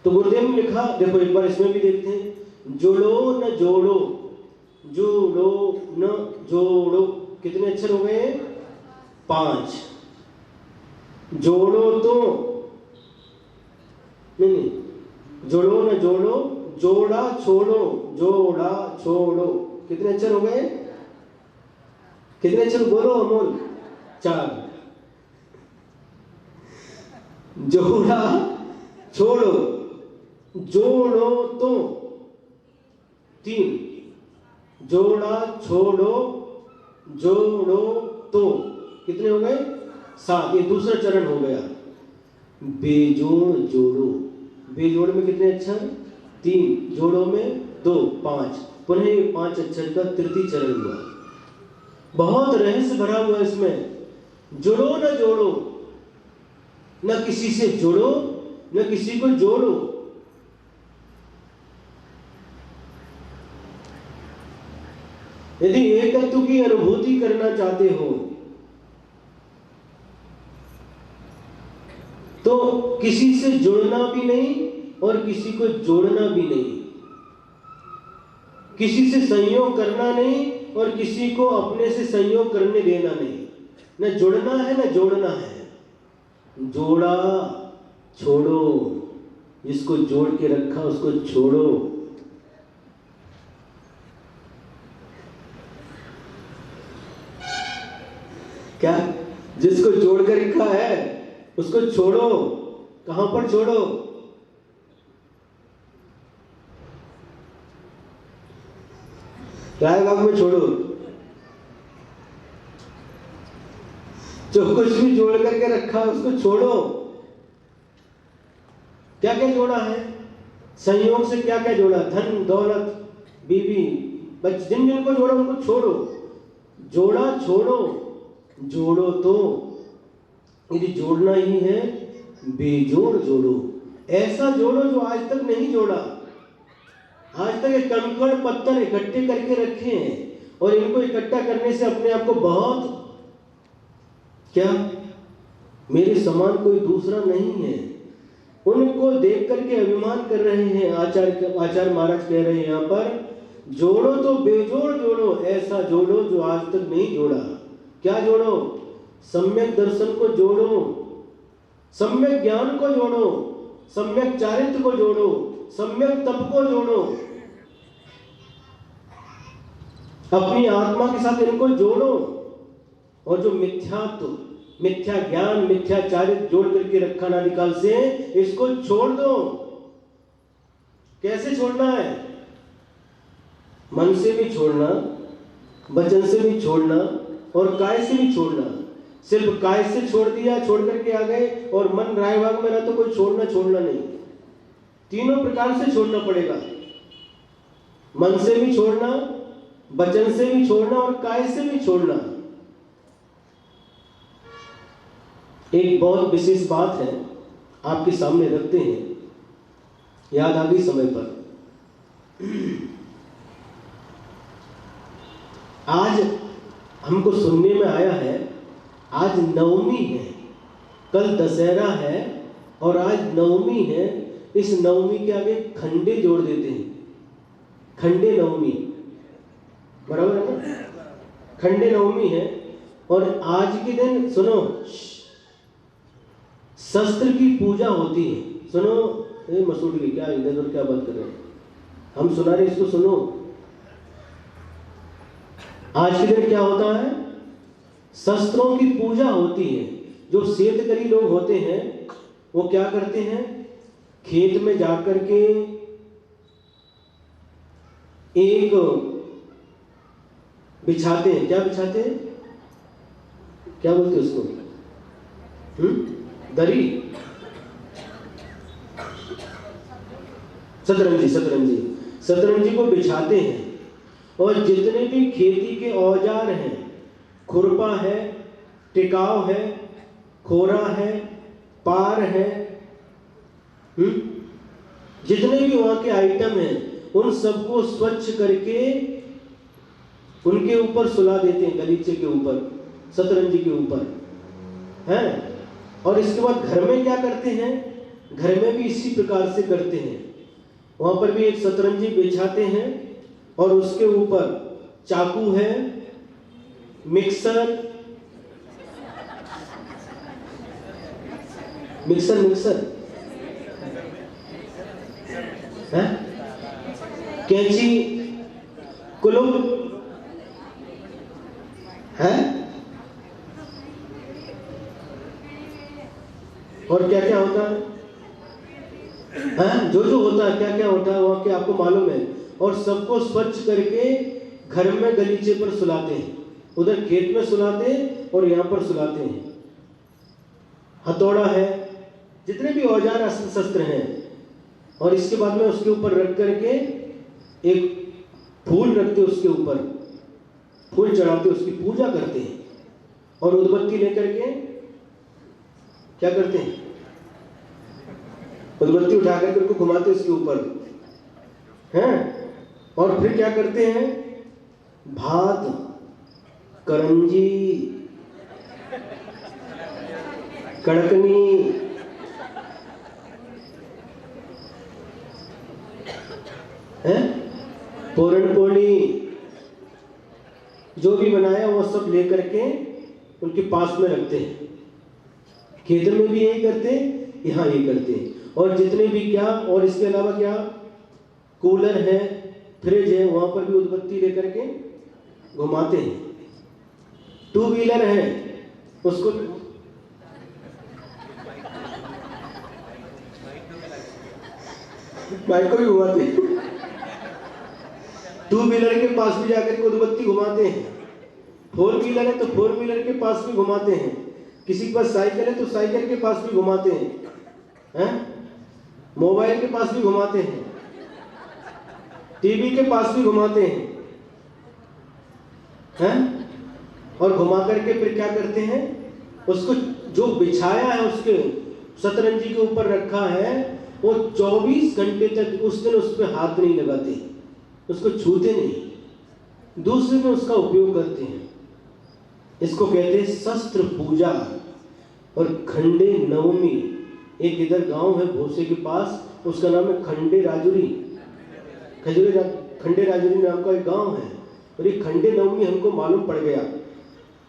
तो गुरुदेव ने लिखा, देखो एक बार इसमें भी देखते हैं। जोड़ो न जोड़ो, जोड़ो न जोड़ो, कितने अक्षर हो गए? 5। जोड़ो तो नहीं, जोड़ो न जोड़ो, जोड़ा छोड़ो, जोड़ा छोड़ो, कितने अक्षर हो गए? कितने अक्षर बोलो अमोल? 4। जोड़ा छोड़ो, जोड़ो तो 3, जोड़ा छोड़ो, जोड़ो तो कितने हो गए? 7। ये दूसरा चरण हो गया। बेजोड़ जोड़ो, बेजोड़ में कितने अक्षर? 3, जोड़ों में 2, 5, पुनः 5 अक्षर का तृतीय चरण हुआ। बहुत रहस्य भरा हुआ इसमें। जुड़ो न जोड़ो, न किसी से जुड़ो न किसी को जोड़ो। यदि एकत्व की अनुभूति करना चाहते हो तो किसी से जुड़ना भी नहीं और किसी को जोड़ना भी नहीं, किसी से संयोग करना नहीं और किसी को अपने से संयोग करने देना नहीं। न जुड़ना है न जोड़ना है, जोड़ा छोड़ो, जिसको जोड़ के रखा उसको छोड़ो। क्या? जिसको जोड़ कर रखा है उसको छोड़ो। कहां पर छोड़ो? रायबाग में छोड़ो। जो कुछ भी जोड़ करके रखा है उसको छोड़ो। क्या क्या जोड़ा है? संयोग से क्या क्या जोड़ा? धन, दौलत, बीवी, बच्चे, जिन जिन को जोड़ा उनको छोड़ो। जोड़ा छोड़ो, जोड़ो तो यदि जोड़ना ही है बेजोड़ जोड़ो। ऐसा जोड़ो जो आज तक नहीं जोड़ा। आज तक एक कंकड़ पत्थर इकट्ठे करके रखे हैं और इनको इकट्ठा करने से अपने आप को बहुत, क्या मेरे समान कोई दूसरा नहीं है, उनको देख करके अभिमान कर रहे हैं। आचार्य महाराज कह रहे हैं यहाँ पर, जोड़ो तो बेजोड़ जोड़ो, ऐसा जोड़ो जो आज तक नहीं जोड़ा। क्या जोड़ो? सम्यक दर्शन को जोड़ो, सम्यक ज्ञान को जोड़ो, सम्यक चारित्र को जोड़ो, सम्यक तप को जोड़ो, अपनी आत्मा के साथ इनको जोड़ो। और जो मिथ्यात्व, मिथ्या ज्ञान, मिथ्या चारित्र जोड़ करके रखा नादिकाल से, इसको छोड़ दो। कैसे छोड़ना है? मन से भी छोड़ना, वचन से भी छोड़ना और काय से भी छोड़ना। सिर्फ काय से छोड़ दिया, छोड़ करके आ गए, और मन रायबाग में ना तो कोई छोड़ना नहीं। तीनों प्रकार से छोड़ना पड़ेगा। मन से भी छोड़ना, वचन से भी छोड़ना और काय से भी छोड़ना। एक बहुत विशेष बात है, आपके सामने रखते हैं, याद आ गई समय पर। आज हमको सुनने में आया है, आज नवमी है, कल दशहरा है और आज नवमी है। इस नवमी के आगे खंडे जोड़ देते हैं, खंडे नवमी, बराबर है ना? खंडे नवमी है। और आज के दिन सुनो, शस्त्र की पूजा होती है। सुनो, ये मसूद की क्या इधर उधर क्या बात कर रहे हैं, हम सुना रहे, इसको सुनो। आज के दिन क्या होता है? शस्त्रों की पूजा होती है। जो सेतकरी लोग होते हैं वो क्या करते हैं? खेत में जाकर के एक बिछाते हैं। क्या बिछाते हैं? क्या बोलते हैं उसको? दरी, शतरंजी को बिछाते हैं। और जितने भी खेती के औजार हैं, खुरपा है, टिकाव है, खोरा है, पार है, जितने भी वहां के आइटम हैं, उन सबको स्वच्छ करके उनके ऊपर सुला देते हैं, गलीचे के ऊपर, शतरंजी के ऊपर हैं। और इसके बाद घर में क्या करते हैं? घर में भी इसी प्रकार से करते हैं। वहां पर भी एक शतरंजी बिछाते हैं और उसके ऊपर चाकू है, मिक्सर है, कैंची, कुलुप है, और क्या क्या होता है? जो होता है, क्या क्या होता है वहां के आपको मालूम है। और सबको स्वच्छ करके घर में गलीचे पर सुलाते हैं, उधर खेत में सुलाते हैं और यहाँ पर सुलाते हैं। हथौड़ा है, जितने भी औजार अस्त्र शस्त्र हैं, और इसके बाद में उसके ऊपर रख करके एक फूल रखते, उसके ऊपर फूल चढ़ाते, उसकी पूजा करते हैं। और उद्बत्ती लेकर के क्या करते हैं? उद्बत्ती उठा करके उनको घुमाते उसके ऊपर हैं। और फिर क्या करते हैं? भात, करंजी, कड़कनी, पूरण पोली, जो भी बनाया वो सब लेकर के उनके पास में रखते हैं। खेत में भी यही करते हैं, यहाँ यही करते हैं। और जितने भी क्या, और इसके अलावा क्या, कूलर है, फ्रिज है, वहां पर भी उद्बत्ती लेकर के घुमाते हैं। 2 व्हीलर है, उसको बाइक को भी घुमाते हैं। टू व्हीलर के पास भी जाकर के उधबत्ती घुमाते हैं। फोर व्हीलर है तो फोर व्हीलर के पास भी घुमाते हैं। किसी के पास साइकिल है तो साइकिल के पास भी घुमाते हैं, मोबाइल के पास भी घुमाते हैं, टीवी के पास भी घुमाते हैं, और घुमा करके फिर क्या करते हैं, उसको जो बिछाया है उसके शतरंजी के ऊपर रखा है, वो 24 घंटे तक उस दिन उस पर हाथ नहीं लगाते, उसको छूते नहीं, दूसरे में उसका उपयोग करते हैं। इसको कहते हैं शस्त्र पूजा। और खंडे नवमी, एक इधर गांव है भोसे के पास, उसका नाम है खंडे राजुरी, खंडे राजुरी नाम का एक गांव है। और ये खंडे नवमी हमको मालूम पड़ गया।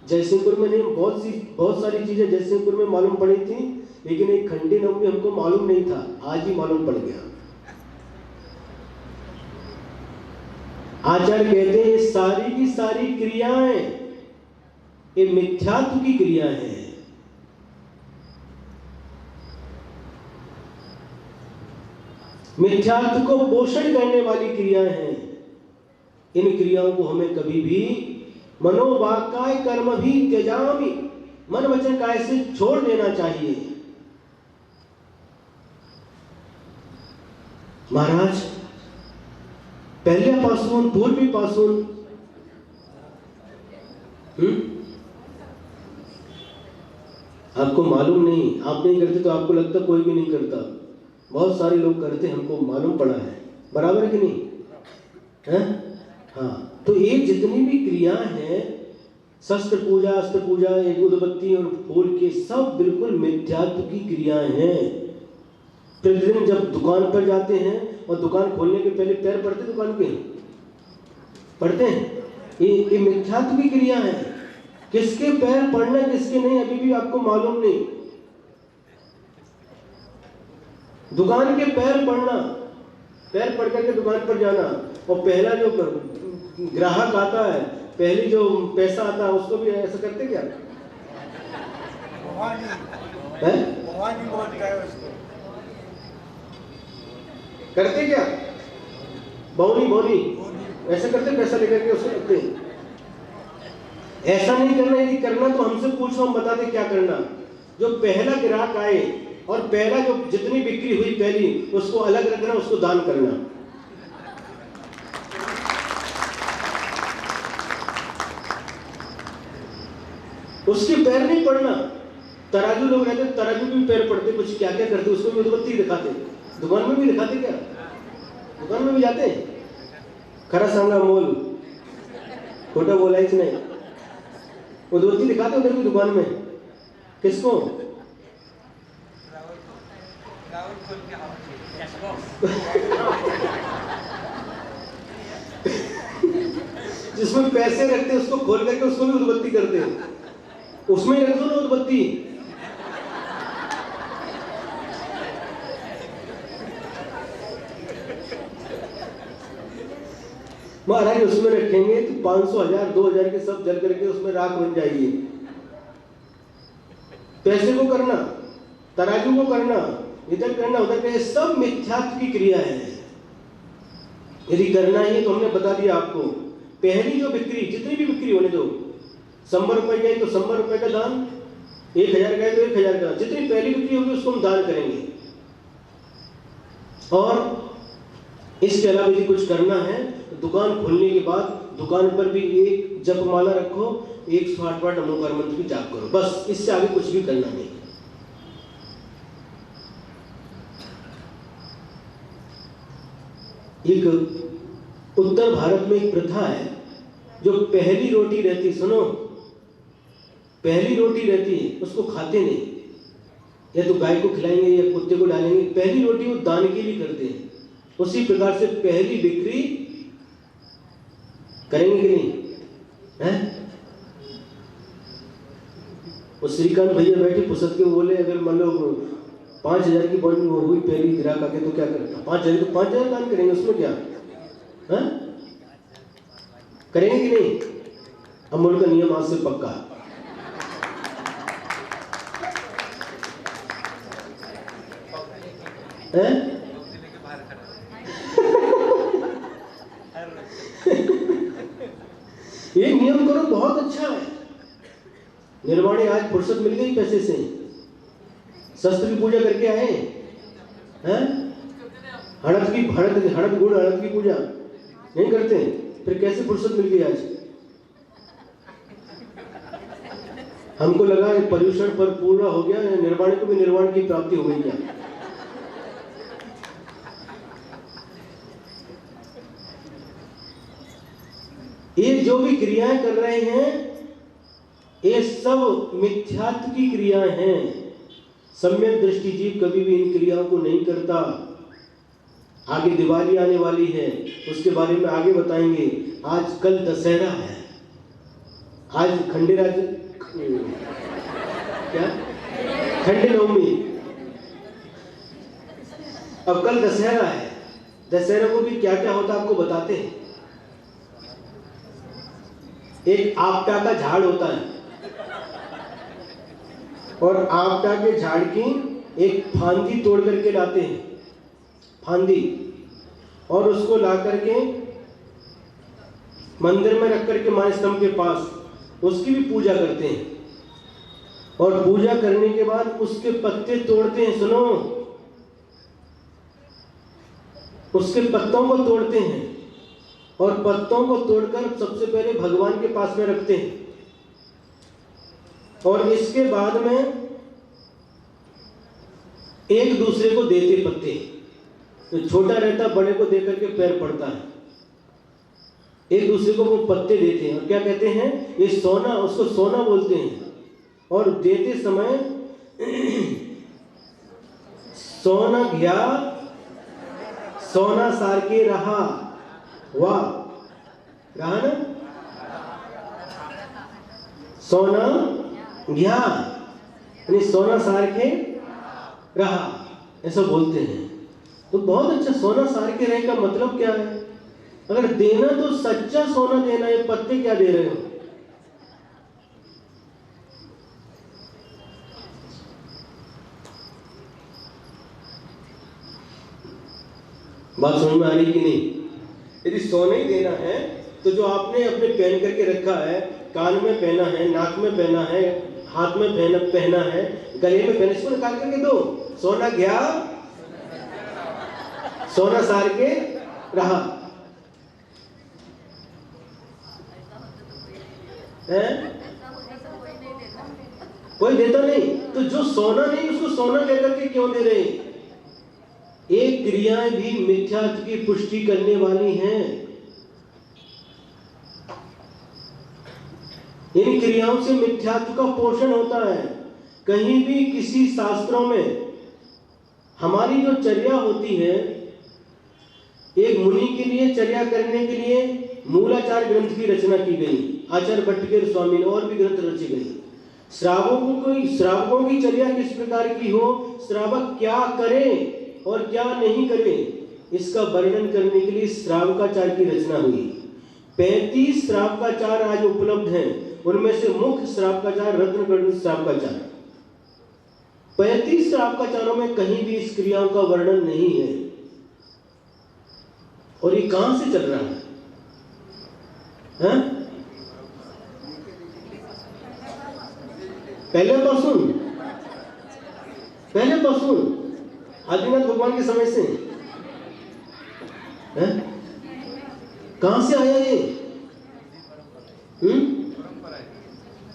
जयसिंहपुर में नहीं, बहुत सारी चीजें जयसिंहपुर में मालूम पड़ी थी, लेकिन एक खंडे नवमी हमको मालूम नहीं था, आज ही मालूम पड़ गया। आचार्य कहते हैं ये सारी की सारी क्रियाएं ये मिथ्यात्व की क्रिया है। मिथ्यात्व को पोषण करने वाली क्रियाएं हैं। इन क्रियाओं को हमें कभी भी मनोवाक्काय कर्म भी त्यजामि, मन वचन काय से छोड़ देना चाहिए। महाराज पहले पासून पूर्वी पासून आपको मालूम नहीं, आप नहीं करते तो आपको लगता कोई भी नहीं करता, बहुत सारे लोग करते, हमको मालूम पड़ा है, बराबर है कि नहीं है? हाँ, तो ये जितनी भी क्रिया हैं, शस्त्र पूजा, अस्त्र पूजा, उदबत्ती और फूल के, सब बिल्कुल मिथ्यात्व की क्रियाएं हैं। प्रतिदिन जब दुकान पर जाते हैं और दुकान खोलने के पहले पैर पड़ते दुकान पे, पड़ते हैं, ये मिथ्यात्व की क्रिया है। किसके पैर पड़ना किसके नहीं अभी भी आपको मालूम नहीं। दुकान के पैर पड़ना, पैर पड़ करके दुकान पर जाना, और पहला जो ग्राहक आता है, पहली जो पैसा आता है, उसको भी ऐसा करते क्या? करते क्या? बौनी ऐसा करते, पैसा लेकर के उसको रखते हैं। ऐसा नहीं करना, यदि करना तो हमसे पूछो, हम बताते क्या करना। जो पहला ग्राहक आए और पहला जो जितनी बिक्री हुई पहली, उसको अलग रखना, उसको दान करना। उसके पैर नहीं पड़ना। तराजू लोग रहते, तराजू भी पैर पड़ते, कुछ क्या क्या करते, उसको भी उदबत्ती दिखाते, दुकान में भी दिखाते क्या? दुकान में भी जाते, खरा सांगा मोल, खोटा बोला ही नहीं, उदबत्ती दिखाते उधर भी दुकान में। किसको? जिसमें पैसे रखते उसको खोल करके उसको भी उदबत्ती करते हैं, उसमें रख दो ना उदबत्ती। महाराज उसमें रखेंगे तो 500, 1000, 2000 के सब जल करके उसमें राख बन जाएगी। पैसे को करना, तराजू को करना, इधर करना उधर करना, सब मिथ्यात्व की क्रिया है। यदि करना ही है तो हमने बता दिया आपको, पहली जो बिक्री, जितनी भी बिक्री होने दो, 100 रुपए का है तो 100 रुपए का दान, 1000 का है तो 1000 का, जितनी पहली बिक्री होगी उसको हम दान करेंगे। और इसके अलावा यदि कुछ करना है तो दुकान खोलने के बाद दुकान पर भी एक जपमाला रखो, 108 बार नमोकार मंत्र की जाप करो, बस, इससे आगे कुछ भी करना नहीं। एक उत्तर भारत में एक प्रथा है, जो पहली रोटी रहती, सुनो, पहली रोटी रहती है उसको खाते नहीं, या तो गाय को खिलाएंगे या कुत्ते को डालेंगे, पहली रोटी वो दान के लिए करते हैं। उसी प्रकार से पहली बिक्री करेंगे कि नहीं हैं? वो श्रीकांत भैया बैठे पुसत के बोले, अगर मान लो 5000 की बॉन्ड वो हुई पहली ग्राहक आके तो क्या करेगा? 5000 तो 5000 दान करेंगे, उसमें क्या है? करेंगे कि नहीं? अमूल का नियम आज से पक्का। है निर्वाणी आज फुर्सत मिल गई पैसे से, शस्त्र की पूजा करके आए हैं, हड़द गुड़ हड़द की पूजा नहीं करते, फिर कैसे फुर्सत मिल गई आज? हमको लगा पर्यूषण पर पूरा हो गया, निर्वाणी को भी निर्वाण की प्राप्ति हो गई क्या? ये जो भी क्रियाएं कर रहे हैं ये सब मिथ्यात्व की क्रियाएं हैं। सम्यक दृष्टि जीव कभी भी इन क्रियाओं को नहीं करता। आगे दिवाली आने वाली है, उसके बारे में आगे बताएंगे। आज कल दशहरा है, आज खंडेराज क्या खंडे नवमी, अब कल दशहरा है। दशहरा को भी क्या क्या होता आपको बताते हैं। एक आपटा का झाड़ होता है और आपटा के झाड़ की एक फांदी तोड़ करके लाते हैं, फांदी, और उसको ला करके मंदिर में रख करके मान स्तंभ के पास उसकी भी पूजा करते हैं। और पूजा करने के बाद उसके पत्ते तोड़ते हैं। सुनो, उसके पत्तों को तोड़ते हैं और पत्तों को तोड़कर सबसे पहले भगवान के पास में रखते हैं और इसके बाद में एक दूसरे को देते पत्ते। तो छोटा रहता बड़े को देकर के पैर पड़ता है, एक दूसरे को वो पत्ते देते हैं और क्या कहते हैं, ये सोना, उसको सोना बोलते हैं। और देते समय सोना घ्या सोना सार के रहा, वाह, रहा ना, सोना घ्या यानी सोना सार के रहा, ऐसा बोलते हैं। तो बहुत अच्छा, सोना सार के रहे का मतलब क्या है? अगर देना तो सच्चा सोना देना है, पत्ते क्या दे रहे हो? बात समझ में आ रही कि नहीं? यदि सोना ही देना है तो जो आपने अपने पहन करके रखा है, कान में पहना है, नाक में पहना है, हाथ में पहना है, गले में पहना, इसको निकाल करके दो। सोना गया सोना सार के रहा है? कोई देता नहीं। तो जो सोना नहीं उसको सोना लेकर के क्यों दे रहे? एक क्रियाएं भी मिथ्यात्व की पुष्टि करने वाली हैं। इन क्रियाओं से मिथ्यात्व का पोषण होता है। कहीं भी किसी शास्त्रों में हमारी जो चर्या होती है, एक मुनि के लिए चर्या करने के लिए मूलाचार ग्रंथ की रचना की गई, आचार्य भट्टकेर स्वामी ने, और भी ग्रंथ रची गई। श्रावकों की चर्या किस प्रकार की हो, श्रावक क्या करे और क्या नहीं करे, इसका वर्णन करने के लिए श्रावकाचार की रचना हुई। 35 श्रावकाचार आज उपलब्ध हैं, उनमें से मुख्य श्रावकाचार रत्नगढ़ श्रावकाचार। 35 श्रावकाचारों में कहीं भी इस क्रियाओं का वर्णन नहीं है। और ये कहां से चल रहा है? पहले पासून आदिनाथ भगवान के समय से कहां से आया ये?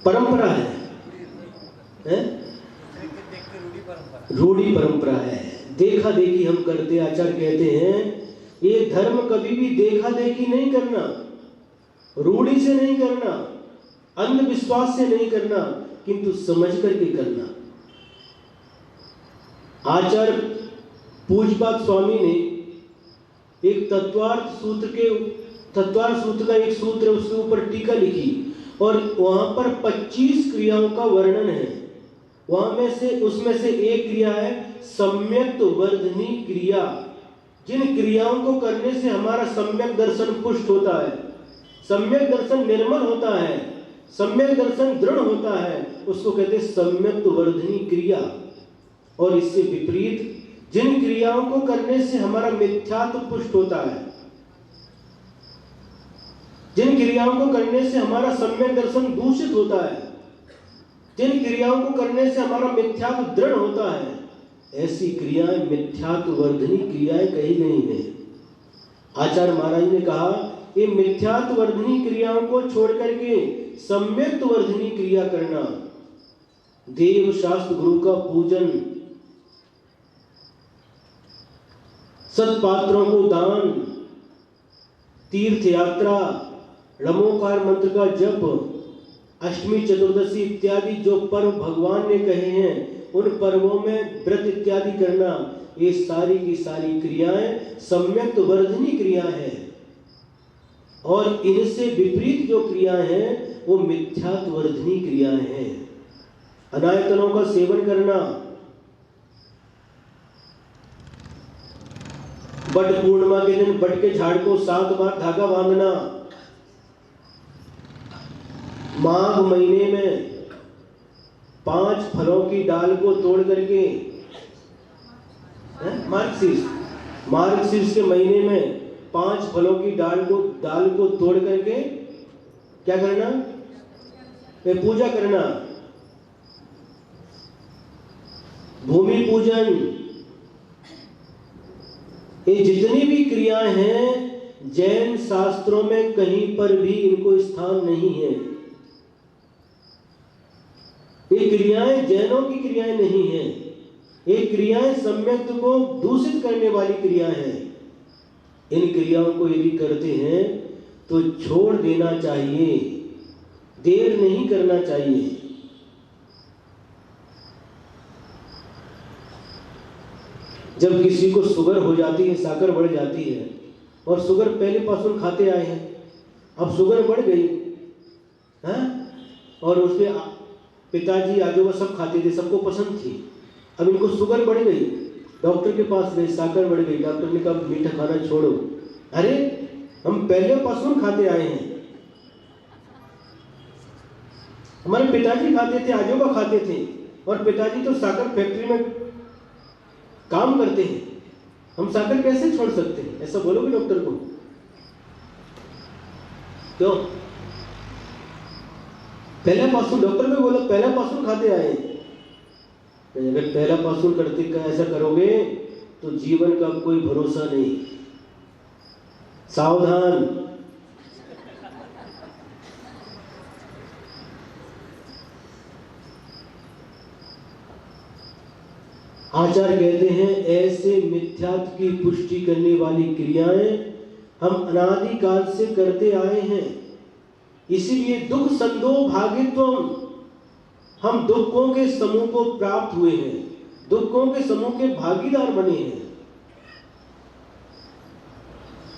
परंपरा है, रूढ़ी परंपरा है। देखा देखी हम करते। आचार्य कहते हैं ये धर्म कभी भी देखा देखी नहीं करना, रूढ़ी से नहीं करना, अंधविश्वास से नहीं करना, किंतु समझ करके करना। आचार्य पूज्यपाद स्वामी ने एक तत्वार्थ सूत्र का एक सूत्र है, उसके ऊपर टीका लिखी और वहां पर 25 क्रियाओं का वर्णन है। उसमें से एक क्रिया है सम्यक वर्धनी क्रिया। जिन क्रियाओं को करने से हमारा सम्यक दर्शन पुष्ट होता है, सम्यक दर्शन निर्मल होता है, सम्यक दर्शन दृढ़ होता है, उसको कहते हैं सम्यक वर्धनी क्रिया। और इससे विपरीत जिन क्रियाओं को करने से हमारा मिथ्यात्व पुष्ट होता है, जिन क्रियाओं को करने से हमारा सम्यक दर्शन दूषित होता है, जिन क्रियाओं को करने से हमारा मिथ्यात्व दृढ़ होता है, ऐसी क्रियाएं मिथ्यात्व वर्धनी क्रियाएं कही गई हैं। आचार्य महाराज ने कहा, ये मिथ्यात्व वर्धनी क्रियाओं को छोड़ करके सम्यक्त वर्धनी क्रिया करना, देव शास्त्र गुरु का पूजन, सत्पात्रों को दान, तीर्थ यात्रा, रमोकार मंत्र का जप, अष्टमी चतुर्दशी इत्यादि जो पर्व भगवान ने कहे हैं, उन पर्वों में व्रत इत्यादि करना, ये सारी की सारी क्रियाएं सम्यक्त वर्धनी क्रिया है। और इनसे विपरीत जो क्रियाएं हैं वो मिथ्यात्व वर्धनी क्रियाएं हैं। अनायतनों का सेवन करना, बट पूर्णिमा के दिन बट के झाड़ को 7 बार धागा बांधना, माघ महीने में 5 फलों की डाल को तोड़ करके, मार्गशीर्ष के महीने में 5 फलों की डाल को तोड़ करके क्या करना, पूजा करना, भूमि पूजन, ये जितनी भी क्रियाएं हैं जैन शास्त्रों में कहीं पर भी इनको स्थान नहीं है। ये क्रियाएं जैनों की क्रियाएं नहीं हैं, ये क्रियाएं सम्यक्त को दूषित करने वाली क्रियाएं हैं। इन क्रियाओं को यदि करते हैं तो छोड़ देना चाहिए, देर नहीं करना चाहिए। जब किसी को शुगर हो जाती है, साकर बढ़ जाती है, और शुगर पहले पासून खाते आए हैं, अब शुगर बढ़ गई है, और उसके पिताजी आजोबा सब खाते थे, सबको पसंद थी, अब इनको शुगर बढ़ गई, डॉक्टर के पास गए, साकर बढ़ गई, डॉक्टर ने कहा मीठा खाना छोड़ो। अरे हम पहले पासून खाते आए हैं, हमारे पिताजी खाते थे, आजोबा खाते थे, और पिताजी तो साकर फैक्ट्री में काम करते हैं, हम साकर कैसे छोड़ सकते हैं? ऐसा बोलोगे डॉक्टर को? क्यों? पहला पासून, डॉक्टर ने बोला पहला पासून खाते आए। अगर पहला पासून करते ऐसा करोगे तो जीवन का कोई भरोसा नहीं, सावधान। आचार्य कहते हैं, ऐसे मिथ्यात्व की पुष्टि करने वाली क्रियाएं हम अनादिकाल से करते आए हैं। इसीलिए दुख संदो भागित्वम, हम दुखों के समूह को प्राप्त हुए हैं, दुखों के समूह के भागीदार बने हैं।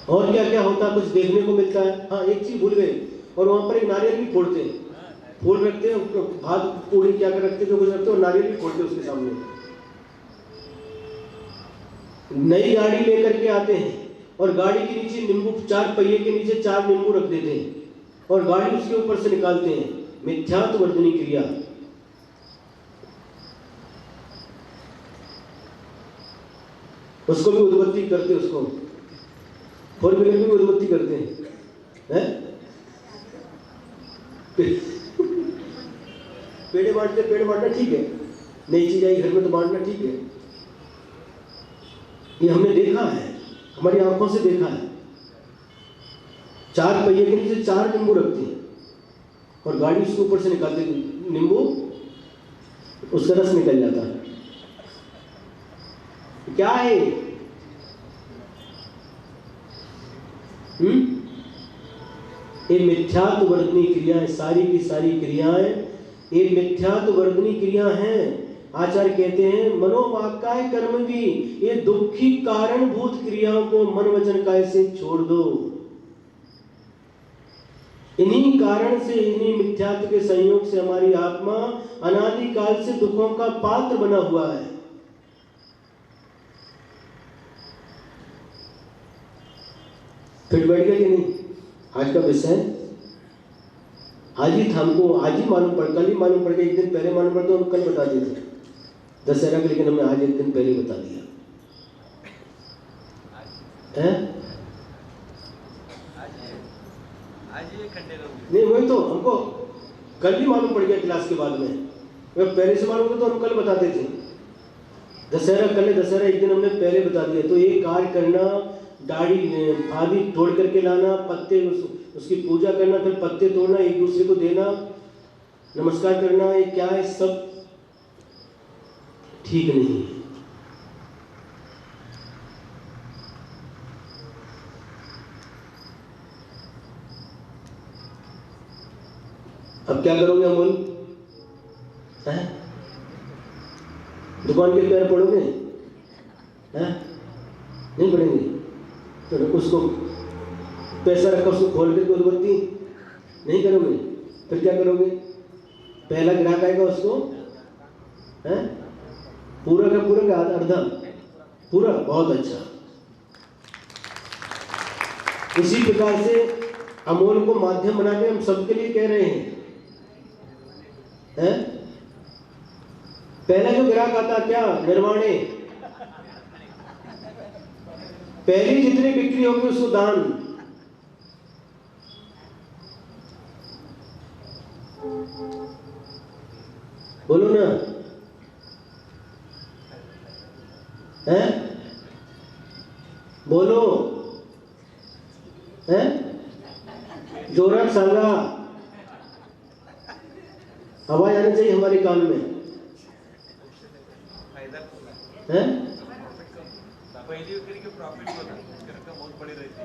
और क्या क्या होता है, कुछ देखने को मिलता है। हाँ, एक चीज भूल गए, और वहां पर एक नारियल भी फोड़ते हैं, फूल रखते हैं, भात पूरी क्या कर रखते हैं, जो कुछ रखते हैं, और नारियल भी फोड़ते हैं उसके सामने। नई गाड़ी लेकर के आते हैं और गाड़ी के नीचे नींबू, 4 पहिए के नीचे 4 नींबू रख देते हैं और गाड़ी उसके ऊपर से निकालते हैं। मिथ्यात्व वर्धनी क्रिया। उसको भी उद्वत्ती करते, उसको 4 व्हीलर में भी उद्वत्ती करते हैं, पेड़ बांटना ठीक है, नई चीज आई घर में तो बांटना ठीक है। ये हमने देखा है, हमारी आंखों से देखा है। 4 पहिए के नीचे 4 नींबू रखते हैं और गाड़ी उसके ऊपर से निकालते, नींबू उसका रस निकल जाता है। क्या है? ये मिथ्यात्व वर्धनी क्रियाएं, सारी की सारी क्रियाएं ये मिथ्यात्व वर्धनी क्रिया हैं। आचार्य कहते हैं, मनोवाक्काय कर्म भी ये दुखी कारणभूत क्रियाओं को मन वचन काय से छोड़ दो। इन्हीं कारण से, इन्हीं मिथ्यात्व के संयोग से हमारी आत्मा अनादिकाल से दुखों का पात्र बना हुआ है। फिर बैठ गया कि नहीं? आज का विषय आज ही था, हमको आज ही मालूम पड़, कल ही मालूम पड़ गया, एक दिन पहले मालूम पड़ता, हम कल बता देते दशहरा के, लेकिन हमने आज एक दिन पहले बता दिया है? नहीं, वही तो हमको कल ही मालूम पड़ गया क्लास के बाद में। अगर पहले से मालूम तो हम कल बताते थे। दशहरा कल है, दशहरा एक दिन हमने पहले बता दिया। तो ये कार्य करना, डाढ़ी आदि तोड़ करके लाना, पत्ते उसकी पूजा करना, फिर पत्ते तोड़ना, एक दूसरे को देना, नमस्कार करना, ये क्या है, सब ठीक नहीं है। अब क्या करोगे अमोल? दुकान के पैर पड़ोगे? नहीं पड़ेंगे। तो उसको पैसा रखा, उसको खोल करके उद्बत्ती नहीं करोगे, फिर क्या करोगे? पहला ग्राहक आएगा, उसको पूरा का पूरा का अर्धा पूरा, बहुत अच्छा। इसी प्रकार से अमोल को माध्यम बना के हम सबके लिए कह रहे हैं। पहला जो ग्राहक आता क्या? निर्वाणे। पहली जितनी बिक्री होगी उसको दान। बोलो ना, बोलो, जोरात सांगा, आवाज आनी चाहिए हमारे कान में।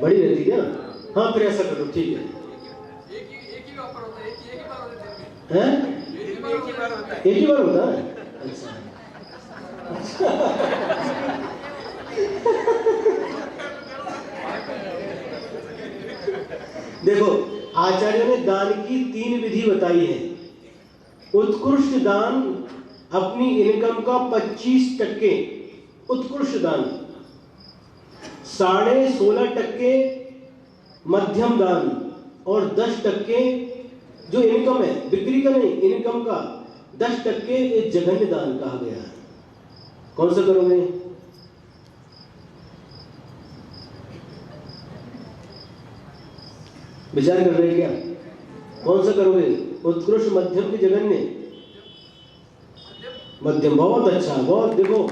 बड़ी रहती क्या? हाँ, फिर ऐसा करो, ठीक है। एक ही बार होता है। देखो, आचार्यों ने दान की 3 विधि बताई है। उत्कृष्ट दान, अपनी इनकम का 25% उत्कृष्ट दान, 16.5% मध्यम दान, और 10% जो इनकम है, बिक्री का नहीं, इनकम का 10% ये जघन्य दान कहा गया है। कौन सा करोगे? विचार कर रहे हैं क्या? कौन सा करोगे? उत्कृष्ट, मध्यम की जघन्य? मध्यम, बहुत अच्छा, बहुत। देखो,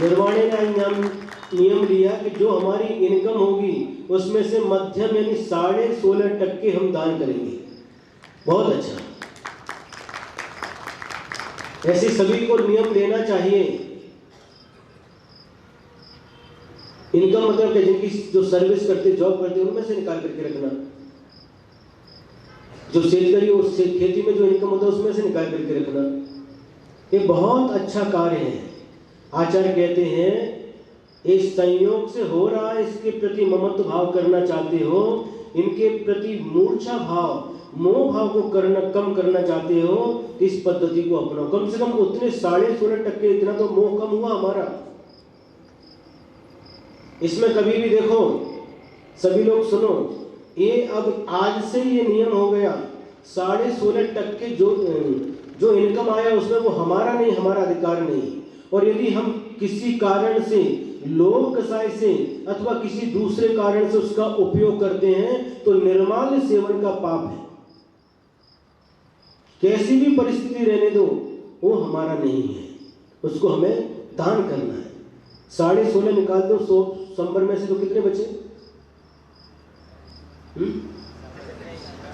निर्वाणे ने नियम लिया कि जो हमारी इनकम होगी उसमें से मध्यम यानी 16.5% हम दान करेंगे। बहुत अच्छा, ऐसे सभी को नियम लेना चाहिए। इनकम मतलब कि जिनकी जो सर्विस करते, जॉब करते, उनमें से निकाल करके रखना। जो सेल करी, उससे खेती में जो इनकम होता है उसमें से निकाल करके रखना। ये बहुत अच्छा कार्य है। आचार्य कहते हैं, इस संयोग से हो रहा है, इसके प्रति ममत्व भाव करना चाहते हो, इनके प्रति मूर्छा भाव, मोह भाव को कम करना चाहते हो, इस पद्धति को अपनाओ। कम से कम उतने 16.5% इतना तो मोह कम हुआ हमारा। इसमें कभी भी देखो, सभी लोग सुनो, ये अब आज से ये नियम हो गया, 16.5% जो इनकम आया उसमें वो हमारा नहीं, हमारा अधिकार नहीं। और यदि हम किसी कारण से, लोभ कसाय से अथवा किसी दूसरे कारण से उसका उपयोग करते हैं तो निर्माल्य सेवन का पाप है। कैसी भी परिस्थिति रहने दो, वो हमारा नहीं है, उसको हमें दान करना है। 16.5 निकाल दो 100 संबर में से, तो कितने बचे?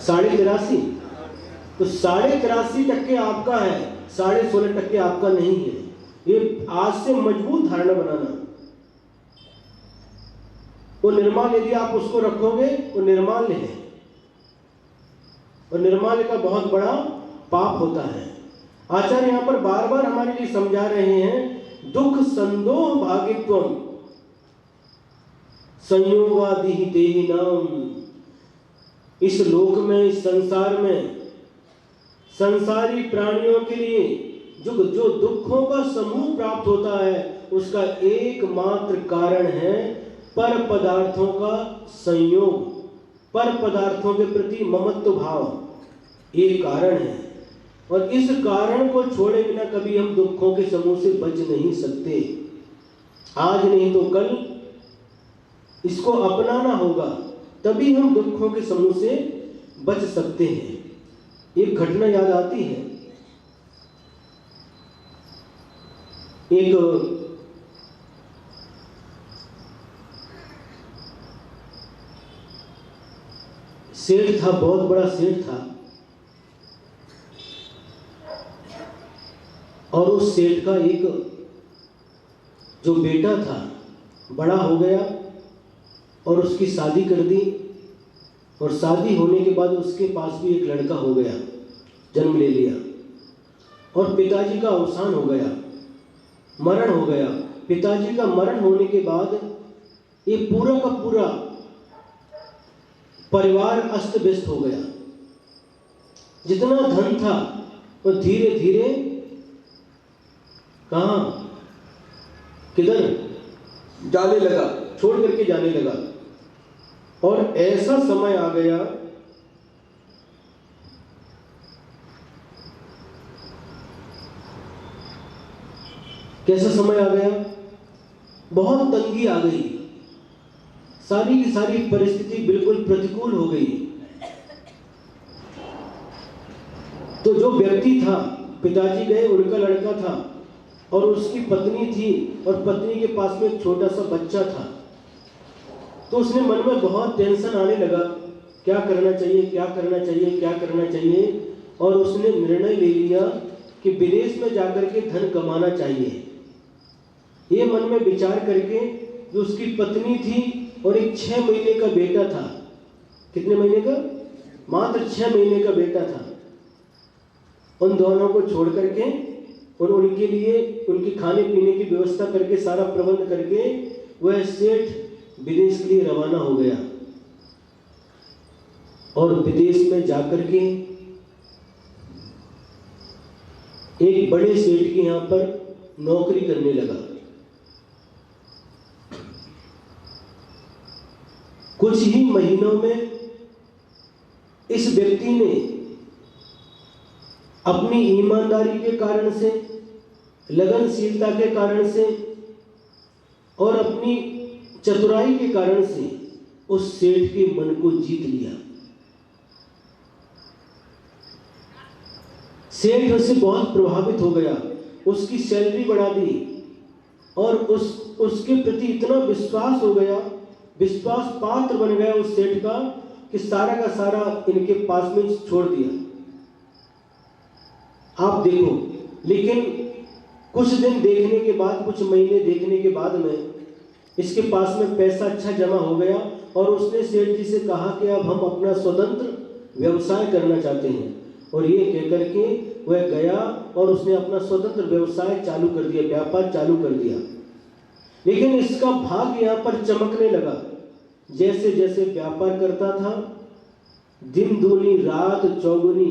83.5। तो 83.5% आपका है, 16.5% आपका नहीं है। ये आज से मजबूत धारणा बनाना। वो निर्माल यदि आप उसको रखोगे, वो निर्माल्य है, और निर्माल्य का बहुत बड़ा पाप होता है। आचार्य यहाँ पर बार बार हमारे लिए समझा रहे हैं, दुख संदोह भागित्वम संयोगादि देहि नाम। इस लोक में, इस संसार में, संसारी प्राणियों के लिए जो दुखों का समूह प्राप्त होता है, उसका एकमात्र कारण है पर पदार्थों का संयोग, पर पदार्थों के प्रति ममत्व भाव। ये कारण है, और इस कारण को छोड़े बिना कभी हम दुखों के समूह से बच नहीं सकते। आज नहीं तो कल इसको अपनाना होगा, तभी हम दुखों के समूह से बच सकते हैं। एक घटना याद आती है, एक सेठ था, बहुत बड़ा सेठ था, और उस सेठ का एक जो बेटा था बड़ा हो गया और उसकी शादी कर दी, और शादी होने के बाद उसके पास भी एक लड़का हो गया, जन्म ले लिया, और पिताजी का अवसान हो गया, मरण हो गया। पिताजी का मरण होने के बाद ये पूरा का पूरा परिवार अस्त व्यस्त हो गया। जितना धन था वो धीरे धीरे कहाँ, किधर जाने लगा, छोड़ करके जाने लगा। और ऐसा समय आ गया कैसा समय आ गया, बहुत तंगी आ गई, सारी की सारी परिस्थिति बिल्कुल प्रतिकूल हो गई। तो जो व्यक्ति था, पिताजी गए, उनका लड़का था और उसकी पत्नी थी, और पत्नी के पास में एक छोटा सा बच्चा था। तो उसने मन में बहुत टेंशन आने लगा, क्या करना चाहिए, क्या करना चाहिए, क्या करना चाहिए। और उसने निर्णय ले लिया कि विदेश में जाकर के धन कमाना चाहिए। ये मन में विचार करके जो उसकी पत्नी थी और एक 6 महीने का बेटा था, कितने महीने का, मात्र 6 महीने का बेटा था, उन दोनों को छोड़ करके और उनके लिए उनकी खाने पीने की व्यवस्था करके, सारा प्रबंध करके वह सेठ विदेश के लिए रवाना हो गया। और विदेश में जाकर के एक बड़े सेठ के यहाँ पर नौकरी करने लगा। कुछ ही महीनों में इस व्यक्ति ने अपनी ईमानदारी के कारण से, लगनशीलता के कारण से और अपनी चतुराई के कारण से उस सेठ के मन को जीत लिया। सेठ उससे बहुत प्रभावित हो गया, उसकी सैलरी बढ़ा दी और उसके प्रति इतना विश्वास हो गया, विश्वास पात्र बन गया उस सेठ का कि सारा का सारा इनके पास में छोड़ दिया। आप देखो, लेकिन कुछ दिन देखने के बाद, कुछ महीने देखने के बाद में इसके पास में पैसा अच्छा जमा हो गया और उसने सेठ जी से कहा कि अब हम अपना स्वतंत्र व्यवसाय करना चाहते हैं। और ये कहकर के वह गया और उसने अपना स्वतंत्र व्यवसाय चालू कर दिया, व्यापार चालू कर दिया। लेकिन इसका भाग्य यहाँ पर चमकने लगा। जैसे जैसे व्यापार करता था, दिन दूनी रात चौगुनी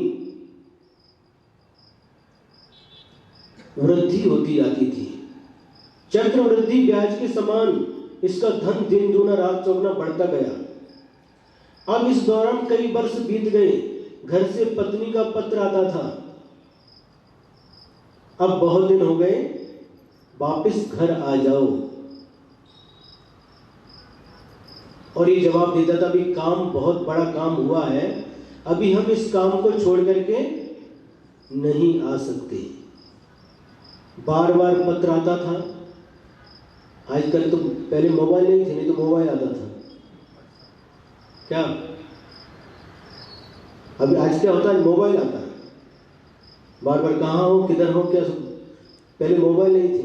वृद्धि होती जाती थी। चक्रवृद्धि ब्याज के समान इसका धन दिन दूना रात चौगुना बढ़ता गया। अब इस दौरान कई वर्ष बीत गए, घर से पत्नी का पत्र आता था, अब बहुत दिन हो गए, वापस घर आ जाओ। और ये जवाब देता था, अभी काम, बहुत बड़ा काम हुआ है, अभी हम इस काम को छोड़ करके नहीं आ सकते। बार बार पत्र आता था। आजकल तो, पहले मोबाइल नहीं थे, नहीं तो मोबाइल आता था क्या, अभी आज क्या होता है, मोबाइल आता है, बार बार कहाँ हो, किधर हो, क्या। पहले मोबाइल नहीं थे,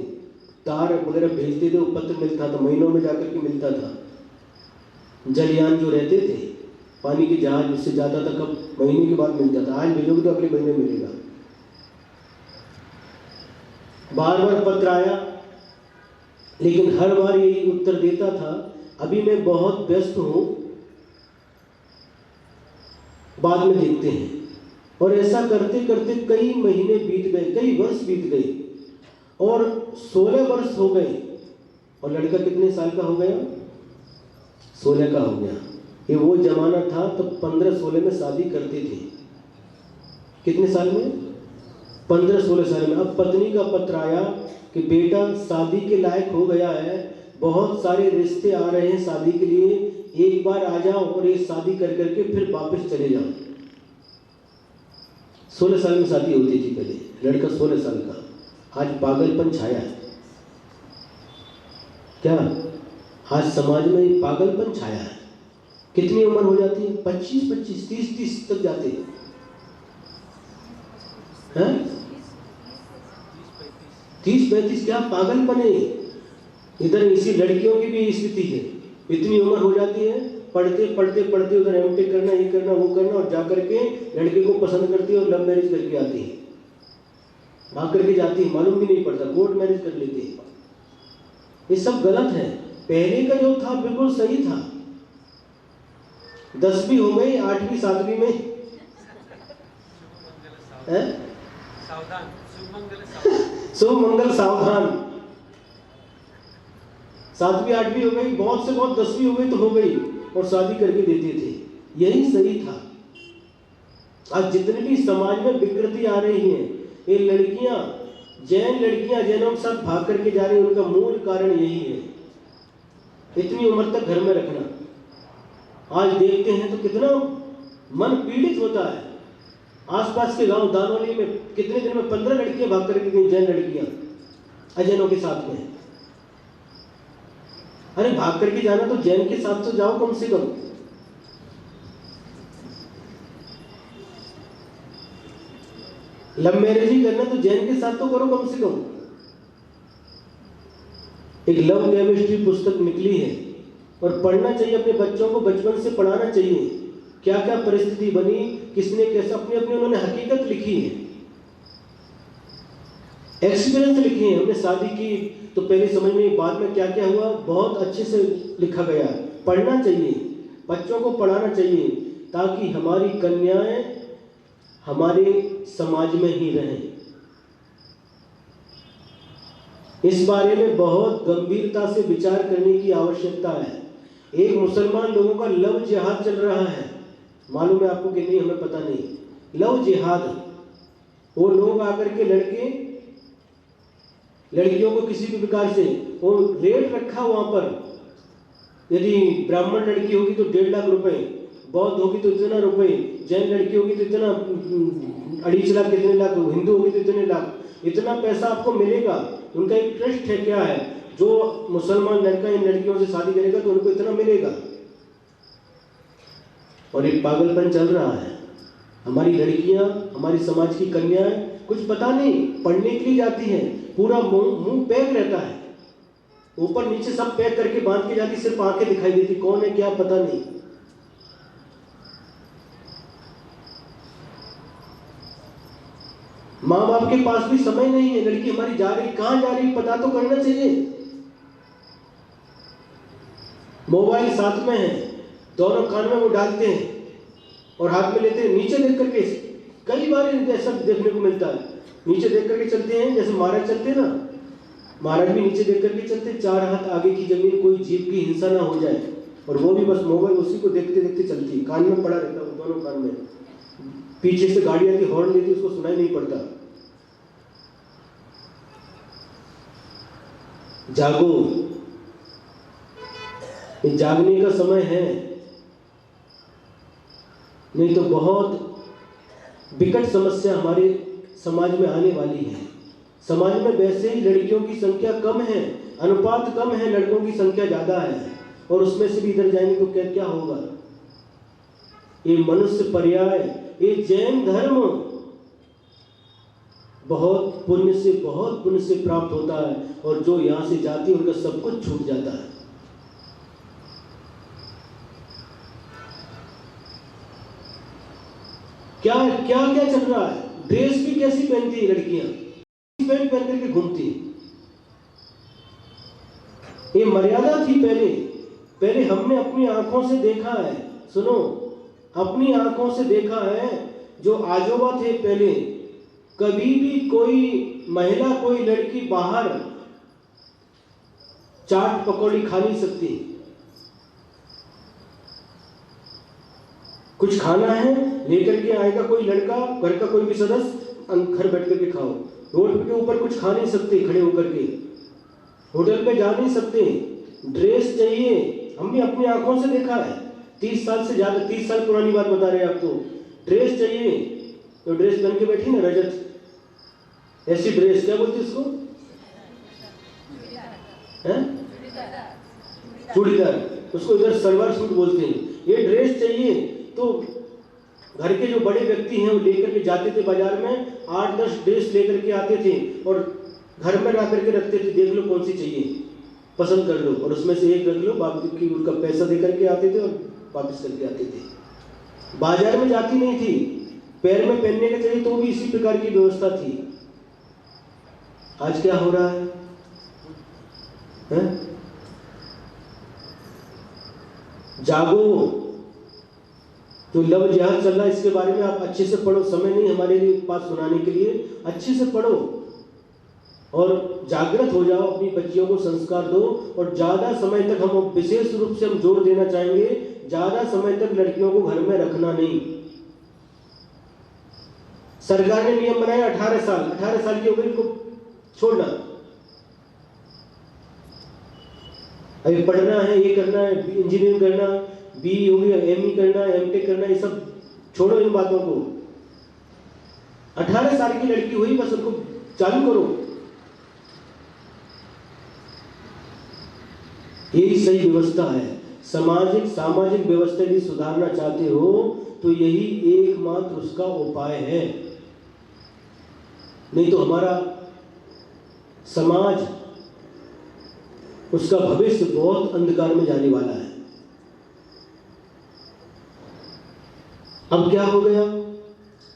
तार वगैरह भेजते थे, वो पत्र मिलता था, महीनों में जाकर के मिलता था। जलयान जो रहते थे, पानी के जहाज, उससे जाता था, कब, महीने के बाद मिलता था। आज भेजोगे तो अगले महीने मिलेगा। बार बार पत्र आया, लेकिन हर बार यही उत्तर देता था, अभी मैं बहुत व्यस्त हूं, बाद में देखते हैं। और ऐसा करते करते कई महीने बीत गए, कई वर्ष बीत गए और 16 वर्ष हो गए। और लड़का कितने साल का हो गया, 16 का हो गया। ये वो जमाना था, तो 15-16 में शादी करते थे। कितने साल में, 15-16 साल में। अब पत्नी का पत्र आया कि बेटा शादी के लायक हो गया है, बहुत सारे रिश्ते आ रहे हैं शादी के लिए, एक बार आ जाओ और ये शादी कर करके फिर वापस चले जाओ। 16 साल में शादी होती थी पहले, लड़का 16 साल का। आज पागलपन छाया है। क्या आज समाज में पागलपन छाया है। कितनी उम्र हो जाती है? 25-25, 30-30 तक जाते हैं। 30-35 क्या पागलपन है। इधर इसी लड़कियों की भी स्थिति है। इतनी उम्र हो जाती है, पढ़ते पढ़ते पढ़ते उधर एमटेक करना, ये करना, वो करना, और जाकर के लड़के को पसंद करती है और लव मैरिज करके आती है, भाग करके जाती है, मालूम भी नहीं पड़ता, कोर्ट मैरिज कर लेती है। ये सब गलत है। पहले का जो था बिल्कुल सही था। 10वीं हो गई, 8वीं 7वीं में शुभ मंगल सावधान। 7वीं 8वीं हो गई, बहुत से बहुत 10वीं हो गई तो हो गई, और शादी करके देते थे। यही सही था। आज जितने भी समाज में विकृति आ रही है, ये लड़कियां, जैन लड़कियां जैनों के साथ भाग करके जा रही है, उनका मूल कारण यही है, इतनी उम्र तक घर में रखना। आज देखते हैं तो कितना मन पीड़ित होता है। आसपास के गांव दानोली में कितने दिन में 15 लड़कियां भाग करके गई, जैन लड़कियां अजैनों के साथ में। अरे भाग करके जाना तो जैन के साथ तो जाओ कम से कम। लव मैरिज ही करना तो जैन के साथ तो करो कम से कम। एक लव केमिस्ट्री पुस्तक निकली है और पढ़ना चाहिए अपने बच्चों को, बचपन से पढ़ाना चाहिए। क्या क्या परिस्थिति बनी, किसने कैसा, अपनी अपनी उन्होंने हकीकत लिखी है, एक्सपीरियंस लिखे हैं। हमने शादी की तो पहले समझ में, बाद में क्या क्या हुआ, बहुत अच्छे से लिखा गया। पढ़ना चाहिए, बच्चों को पढ़ाना चाहिए, ताकि हमारी कन्याएं हमारे समाज में ही रहें। इस बारे में बहुत गंभीरता से विचार करने की आवश्यकता है। एक मुसलमान लोगों का लव जिहाद चल रहा है, मालूम है आपको कि नहीं, हमें पता नहीं। लव जिहाद, वो लोग आकर के लड़कियों को किसी भी प्रकार से, वो रेट रखा वहां पर। यदि ब्राह्मण लड़की होगी तो 1.5 लाख रुपए, बौद्ध होगी तो इतना रुपए, जैन लड़की होगी तो इतना 2.5 लाख, कितने लाख, हिंदू होगी तो इतने लाख, इतना पैसा आपको मिलेगा। उनका एक ट्रस्ट है, क्या है, जो मुसलमान लड़का इन लड़कियों से शादी करेगा तो उनको इतना मिलेगा। और एक पागलपन चल रहा है। हमारी लड़कियां, हमारी समाज की कन्याएं कुछ पता नहीं, पढ़ने के लिए जाती हैं, पूरा मुंह पैक रहता है, ऊपर नीचे सब पैक करके बांध के जाती, सिर्फ आंखें दिखाई देती, कौन है क्या पता नहीं। माँ बाप के पास भी समय नहीं है, लड़की हमारी जा रही, कहां जा रही पता तो करना चाहिए। मोबाइल साथ में है, दोनों कान में वो डालते हैं और हाथ में लेते हैं, नीचे देख करके। कई बार ऐसा देखने को मिलता है, नीचे देख करके चलते हैं, जैसे महाराज चलते हैं ना, महाराज भी नीचे देख करके चलते, 4 हाथ आगे की जमीन, कोई जीव की हिंसा ना हो जाए, और वो भी बस मोबाइल उसी को देखते देखते चलती है, कान में पड़ा रहता है, दोनों कान में। पीछे से गाड़ी आती, हॉर्न देती, उसको सुनाई नहीं पड़ता। जागो, ये जागने का समय है, नहीं तो बहुत विकट समस्या हमारे समाज में आने वाली है। समाज में वैसे ही लड़कियों की संख्या कम है, अनुपात कम है, लड़कों की संख्या ज्यादा है, और उसमें से भी इधर जाएंगे तो क्या क्या होगा। ये मनुष्य पर्याय, ये जैन धर्म बहुत पुण्य से प्राप्त होता है, और जो यहां से जाती है उनका सब कुछ छूट जाता है। क्या क्या क्या चल रहा है, ड्रेस भी कैसी पहनती है लड़कियां, पैंट पहन करके घूमती है। ये मर्यादा थी पहले हमने अपनी आंखों से देखा है, सुनो, अपनी आंखों से देखा है। जो आजोबा थे पहले, कभी भी कोई महिला, कोई लड़की बाहर चाट पकौड़ी खा नहीं सकती। कुछ खाना है, लेकर के आएगा कोई लड़का, घर का कोई भी सदस्य, घर बैठ करके खाओ। रोड के ऊपर कुछ खा नहीं सकते खड़े होकर के, होटल पे जा नहीं सकते, ड्रेस चाहिए। हम भी अपनी आंखों से देखा है, 30 साल से ज्यादा, 30 साल पुरानी बात बता रहे हैं आपको। ड्रेस चाहिए तो ड्रेस पहन के बैठी ना, रजत, ऐसी ड्रेस क्या बोलते इसको, चूड़ीदार, उसको इधर सलवार सूट बोलते हैं। ये ड्रेस चाहिए तो घर के जो बड़े व्यक्ति हैं वो लेकर के जाते थे बाजार में, 8-10 ड्रेस लेकर के आते थे और घर में ला करके रखते थे, देख लो कौन सी चाहिए, पसंद कर लो और उसमें से एक रख लो। बाकी की उनका पैसा दे करके आते थे और वापस करके आते थे। बाजार में जाती नहीं थी, पैर में पहनने का चाहिए तो भी इसी प्रकार की व्यवस्था थी। आज क्या हो रहा है? जागो, जो लव जिहाद चल रहा है इसके बारे में आप अच्छे से पढ़ो। समय नहीं हमारे लिए पास सुनाने के लिए, अच्छे से पढ़ो और जागृत हो जाओ, अपनी बच्चियों को संस्कार दो। और ज्यादा समय तक हम विशेष रूप से हम जोर देना चाहेंगे, ज्यादा समय तक लड़कियों को घर में रखना नहीं। सरकार ने नियम बनाया 18 साल की हो गई को छोड़ना। अभी पढ़ना है, ये करना है, इंजीनियरिंग करना, बी हो गया, एमई करना, एमटेक करना, ये सब छोड़ो इन बातों को। 18 साल की लड़की हुई बस उनको चालू करो। यही सही व्यवस्था है। सामाजिक व्यवस्था यदि सुधारना चाहते हो तो यही एकमात्र उसका उपाय है। नहीं तो हमारा समाज, उसका भविष्य बहुत अंधकार में जाने वाला है। अब क्या हो गया,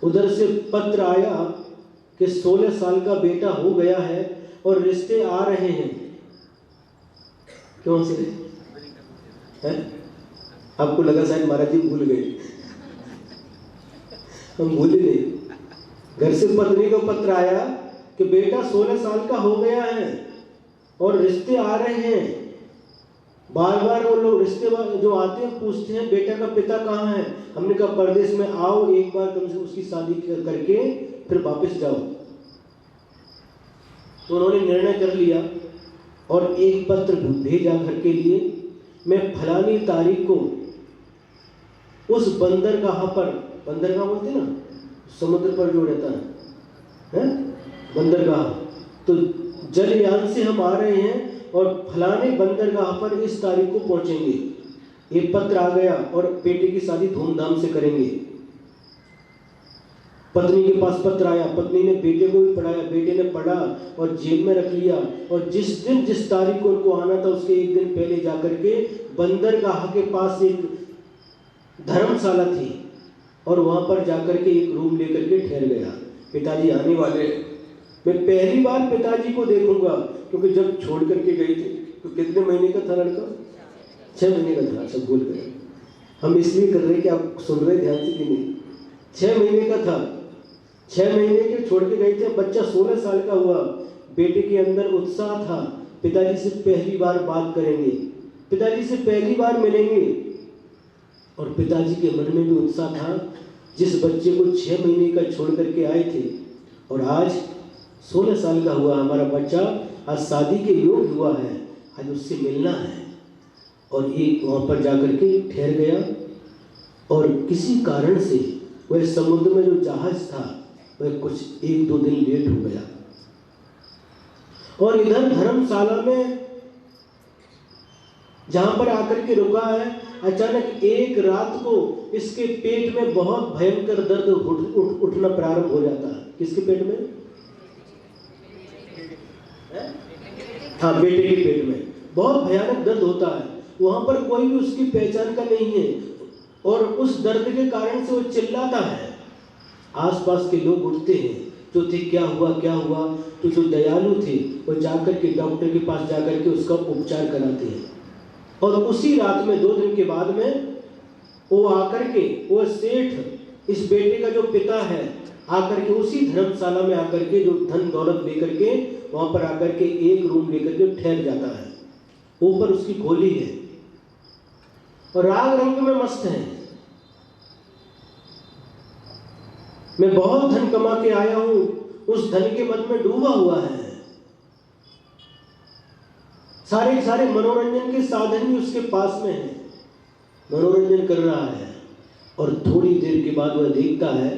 उधर से पत्र आया कि 16 साल का बेटा हो गया है और रिश्ते आ रहे हैं। क्यों से है? आपको लगा शायद महाराज जी भूल गए। हम भूले नहीं। घर से पत्नी को पत्र आया कि बेटा 16 साल का हो गया है और रिश्ते आ रहे हैं। बार बार वो लोग रिश्ते जो आते हैं पूछते हैं बेटा का पिता कहाँ है। हमने कहा परदेश में, आओ एक बार कम से उसकी शादी करके फिर वापस जाओ। तो उन्होंने निर्णय कर लिया और एक पत्र भेजा घर के लिए, मैं फलानी तारीख को उस बंदरगाह पर, बंदरगाह बोलते हैं ना समुद्र पर जो रहता है बंदरगाह, तो जलयान से हम आ रहे हैं और फलाने बंदरगाह पर इस तारीख को पहुंचेंगे। ये पत्र आ गया और बेटे की शादी धूमधाम से करेंगे। पत्नी के पास पत्र आया, पत्नी ने बेटे को भी पढ़ाया, बेटे ने पढ़ा और जेब में रख लिया। और जिस तारीख को उनको आना था उसके एक दिन पहले जाकर के बंदरगाह के पास एक धर्मशाला थी और वहां पर जाकर के एक रूम लेकर के ठहर गया। पिताजी आने वाले, मैं पहली बार पिताजी को देखूंगा, क्योंकि जब छोड़ करके गई थी तो कितने महीने का था लड़का? 6 महीने का था। सब भूल गए। हम इसलिए कर रहे कि आप सुन रहे ध्यान से कि नहीं। 6 महीने का था, 6 महीने के छोड़ के गए थे। बच्चा 16 साल का हुआ। बेटे के अंदर उत्साह था, पिताजी से पहली बार बात करेंगे, पिताजी से पहली बार मिलेंगे। और पिताजी के मन में भी उत्साह था, जिस बच्चे को 6 महीने का छोड़ करके आए थे और आज 16 साल का हुआ हमारा बच्चा, आज शादी के योग हुआ है, आज उससे मिलना है। और ये वहाँ पर जाकर के ठहर गया और किसी कारण से वह समुद्र में जो जहाज था वह कुछ 1-2 दिन लेट हो गया। और इधर धर्मशाला में जहां पर आकर के रुका है, अचानक एक रात को इसके पेट में बहुत भयंकर दर्द उठना प्रारंभ हो जाता है। किसके पेट में? हाँ, बेटे के पेट में बहुत भयानक दर्द होता है। वहां पर कोई भी उसकी पहचान का नहीं है और उस दर्द के कारण से वो चिल्लाता है। आसपास के लोग उठते हैं, जो थे क्या हुआ क्या हुआ। तो जो दयालु थे वो जाकर के डॉक्टर के पास जाकर के उसका उपचार कराते हैं। और उसी रात में 2 दिन के बाद में वो आकर के, वो सेठ इस बेटे का जो पिता है आकर के उसी धर्मशाला में आकर के जो धन दौलत लेकर के वहां पर आकर के एक रूम लेकर के ठहर जाता है। ऊपर उसकी गोली है और राग रंग में मस्त है। मैं बहुत धन कमा के आया हूं, उस धन के मद में डूबा हुआ है। सारे मनोरंजन के साधन भी उसके पास में है, मनोरंजन कर रहा है। और थोड़ी देर के बाद वह देखता है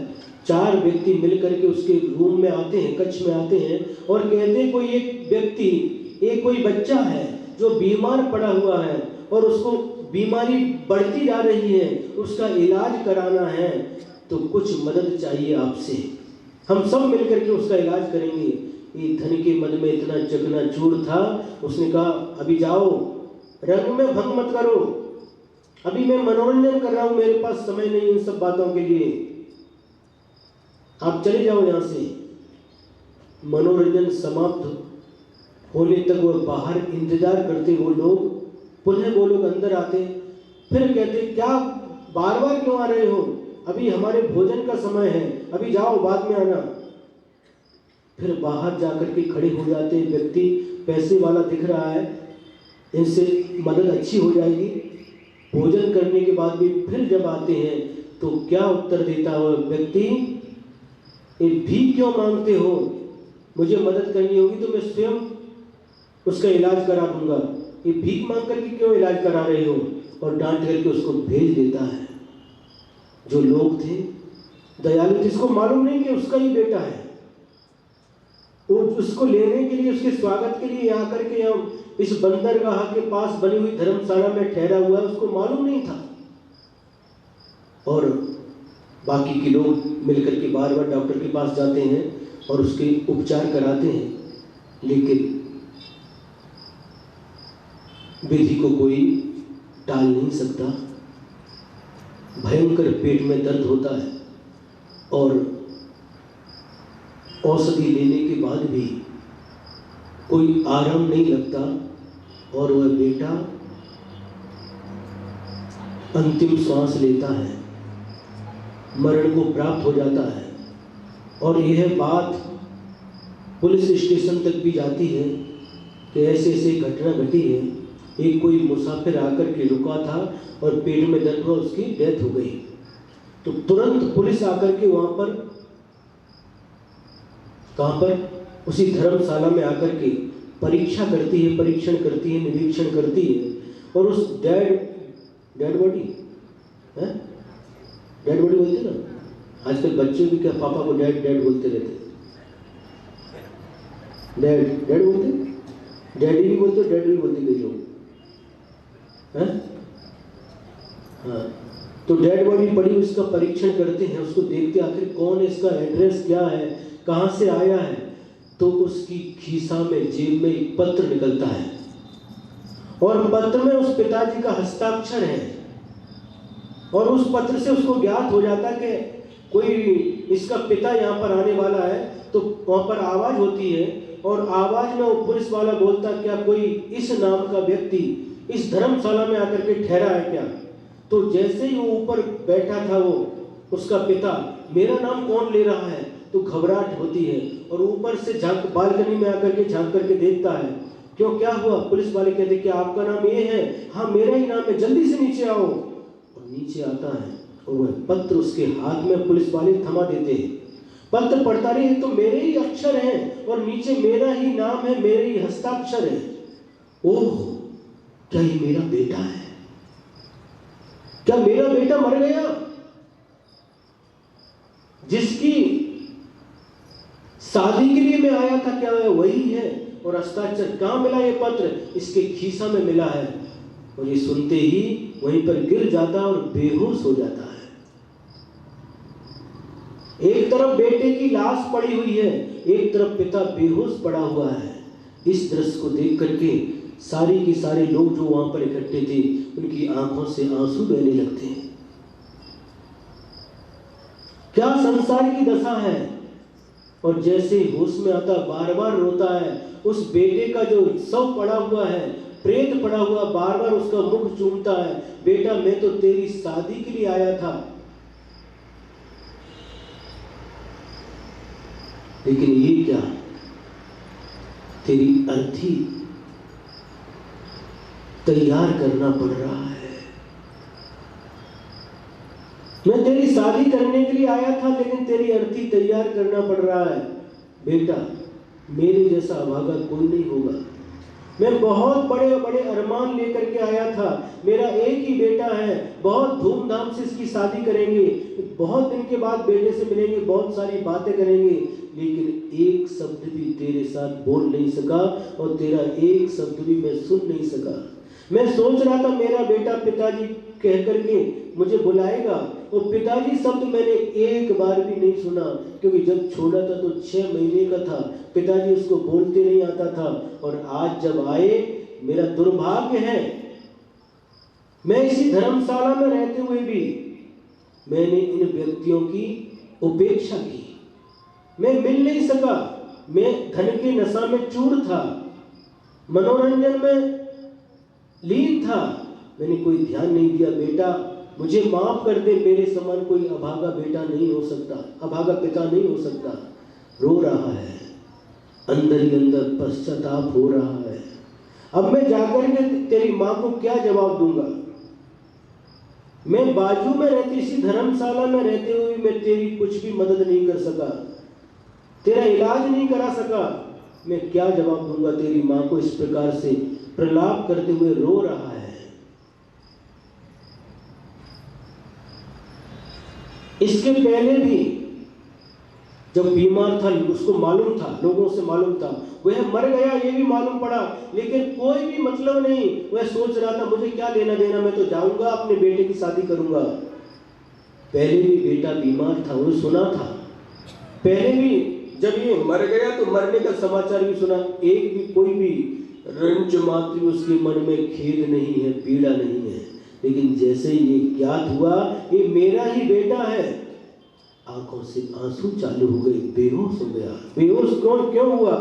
4 व्यक्ति मिलकर के उसके रूम में आते हैं, कक्ष में आते हैं और कहते हैं कोई एक व्यक्ति, एक कोई बच्चा है जो बीमार पड़ा हुआ है और उसको बीमारी बढ़ती जा रही है, उसका इलाज कराना है, तो कुछ मदद चाहिए आपसे। हम सब मिलकर के उसका इलाज करेंगे। ये धन के मद में इतना चकनाचूर था, उसने कहा अभी जाओ, रंग में भंग मत करो, अभी मैं मनोरंजन कर रहा हूं, मेरे पास समय नहीं इन सब बातों के लिए, आप चले जाओ यहां से। मनोरंजन समाप्त होने तक वो बाहर इंतजार करते, वो लोग पुनः वो लोग अंदर आते, फिर कहते क्या बार बार क्यों आ रहे हो, अभी हमारे भोजन का समय है, अभी जाओ, बाद में आना। फिर बाहर जाकर के खड़े हो जाते, व्यक्ति पैसे वाला दिख रहा है, इनसे मदद अच्छी हो जाएगी। भोजन करने के बाद भी फिर जब आते हैं तो क्या उत्तर देता है व्यक्ति, ये भीख क्यों मांगते हो, मुझे मदद करनी होगी तो मैं स्वयं उसका इलाज करा दूंगा, ये भीख मांग करके क्यों इलाज करा रहे हो, और डांट करके उसको भेज देता है। जो लोग थे दयालु, जिसको मालूम नहीं कि उसका ही बेटा है, वो उसको लेने के लिए, उसके स्वागत के लिए आकर के हम इस बंदरगाह के पास बनी हुई धर्मशाला में ठहरा हुआ है, उसको मालूम नहीं था। और बाकी के लोग मिलकर के बार बार डॉक्टर के पास जाते हैं और उसके उपचार कराते हैं, लेकिन विधि को कोई टाल नहीं सकता। भयंकर पेट में दर्द होता है और औषधि लेने के बाद भी कोई आराम नहीं लगता, और वह बेटा अंतिम श्वास लेता है, मरण को प्राप्त हो जाता है। और यह बात पुलिस स्टेशन तक भी जाती है कि ऐसे ऐसे घटना घटी है, एक कोई मुसाफिर आकर के रुका था और पेट में दर्द हुआ, उसकी डेथ हो गई। तो तुरंत पुलिस आकर के वहां पर, कहां पर, उसी धर्मशाला में आकर के परीक्षा करती है, परीक्षण करती है, निरीक्षण करती है, और उस डेड बॉडी बोलते ना आजकल बच्चे भी, क्या पापा को डैड बोलते रहते, डैड बोलते, डैडी भी बोलते, डैड भी बोलते कई लोग, हाँ। तो डेड बॉडी पड़ी, उसका परीक्षण करते हैं, उसको देखते आखिर कौन है, इसका एड्रेस क्या है, कहाँ से आया है। तो उसकी खीसा में, जेब में एक पत्र निकलता है, और पत्र में उस पिताजी का हस्ताक्षर है, और उस पत्र से उसको ज्ञात हो जाता कि कोई इसका पिता यहाँ पर आने वाला है। तो वहाँ पर आवाज होती है, और आवाज में वो पुलिस वाला बोलता, क्या कोई इस नाम का व्यक्ति इस धर्मशाला में आकर के ठहरा है क्या। तो जैसे ही वो ऊपर बैठा था वो उसका पिता, मेरा नाम कौन ले रहा है, तो घबराहट होती है, और ऊपर से झांक, बालकनी में आकर के झांक करके देखता है, क्यों क्या हुआ। पुलिस वाले कहते कि आपका नाम ये है, हाँ मेरा ही नाम है, जल्दी से नीचे आओ। और नीचे आता है, और वह पत्र उसके हाथ में पुलिस वाले थमा देते हैं। पत्र पढ़ता रही है तो मेरे ही अक्षर हैं, और नीचे मेरा ही नाम है, मेरे ही हस्ताक्षर है। ओह, क्या ये मेरा बेटा है, क्या मेरा बेटा मर गया, जिसकी शादी के लिए मैं आया था, क्या है वही है। और हस्ताक्षर कहां मिला, ये पत्र इसके खीसा में मिला है। और ये सुनते ही वहीं पर गिर जाता है और बेहोश हो जाता है। एक तरफ बेटे की लाश पड़ी हुई है, एक तरफ पिता बेहोश पड़ा हुआ है। इस दृश्य को देख करके सारे के सारे लोग जो वहां पर इकट्ठे थे, उनकी आंखों से आंसू बहने लगते हैं। क्या संसार की दशा है। और जैसे होश में आता, बार बार रोता है। उस बेटे का जो शव पड़ा हुआ है, प्रेत पड़ा हुआ, बार बार उसका मुख चूमता है, बेटा मैं तो तेरी शादी के लिए आया था, लेकिन ये क्या, तेरी अर्थी तैयार करना पड़ रहा है। मैं तेरी शादी करने के लिए आया था, लेकिन तेरी अर्थी तैयार करना पड़ रहा है। बेटा, मेरे जैसा अभागा कोई नहीं होगा। मैं बहुत बड़े बड़े अरमान लेकर के आया था। मेरा एक ही बेटा है, बहुत धूमधाम से इसकी शादी करेंगे, बहुत दिन के बाद बेटे से मिलेंगे, बहुत सारी बातें करेंगे, लेकिन एक शब्द भी तेरे साथ बोल नहीं सका, और तेरा एक शब्द भी मैं सुन नहीं सका। मैं सोच रहा था मेरा बेटा पिताजी कह करके मुझे बुलाएगा, और पिताजी शब्द मैंने एक बार भी नहीं सुना, क्योंकि जब छोड़ा था तो 6 महीने का था, पिताजी उसको बोलते नहीं आता था। और आज जब आए, मेरा दुर्भाग्य है, मैं इसी धर्मशाला में रहते हुए भी मैंने इन व्यक्तियों की उपेक्षा की। मैं मिल नहीं सका, मैं धन के नशा में चूर था, मनोरंजन में लीन था, मैंने कोई ध्यान नहीं दिया। बेटा मुझे माफ कर दे, मेरे समान कोई अभागा बेटा नहीं हो सकता, अभागा पिता नहीं हो सकता। रो रहा है, अंदर ही अंदर पश्चाताप हो रहा है। अब मैं जाकर के तेरी माँ को क्या जवाब दूंगा? मैं बाजू में रहती, इसी धर्मशाला में रहते हुए मैं तेरी कुछ भी मदद नहीं कर सका, तेरा इलाज नहीं करा सका। मैं क्या जवाब दूंगा तेरी माँ को? इस प्रकार से प्रलाप करते हुए रो रहा है। इसके पहले भी जब बीमार था, उसको मालूम था, लोगों से मालूम था, वह मर गया ये भी मालूम पड़ा, लेकिन कोई भी मतलब नहीं। वह सोच रहा था मुझे क्या लेना देना, मैं तो जाऊंगा अपने बेटे की शादी करूंगा। पहले भी बेटा बीमार था, वो सुना था। पहले भी जब ये मर गया तो मरने का समाचार भी सुना। एक भी कोई भी रंज मात्र उसके मन में खेद नहीं है, पीड़ा नहीं है। लेकिन जैसे ये ज्ञात हुआ ये मेरा ही बेटा है, आंखों से आंसू चालू हो गए, बेहोश हो गया। बेहोश क्यों हुआ?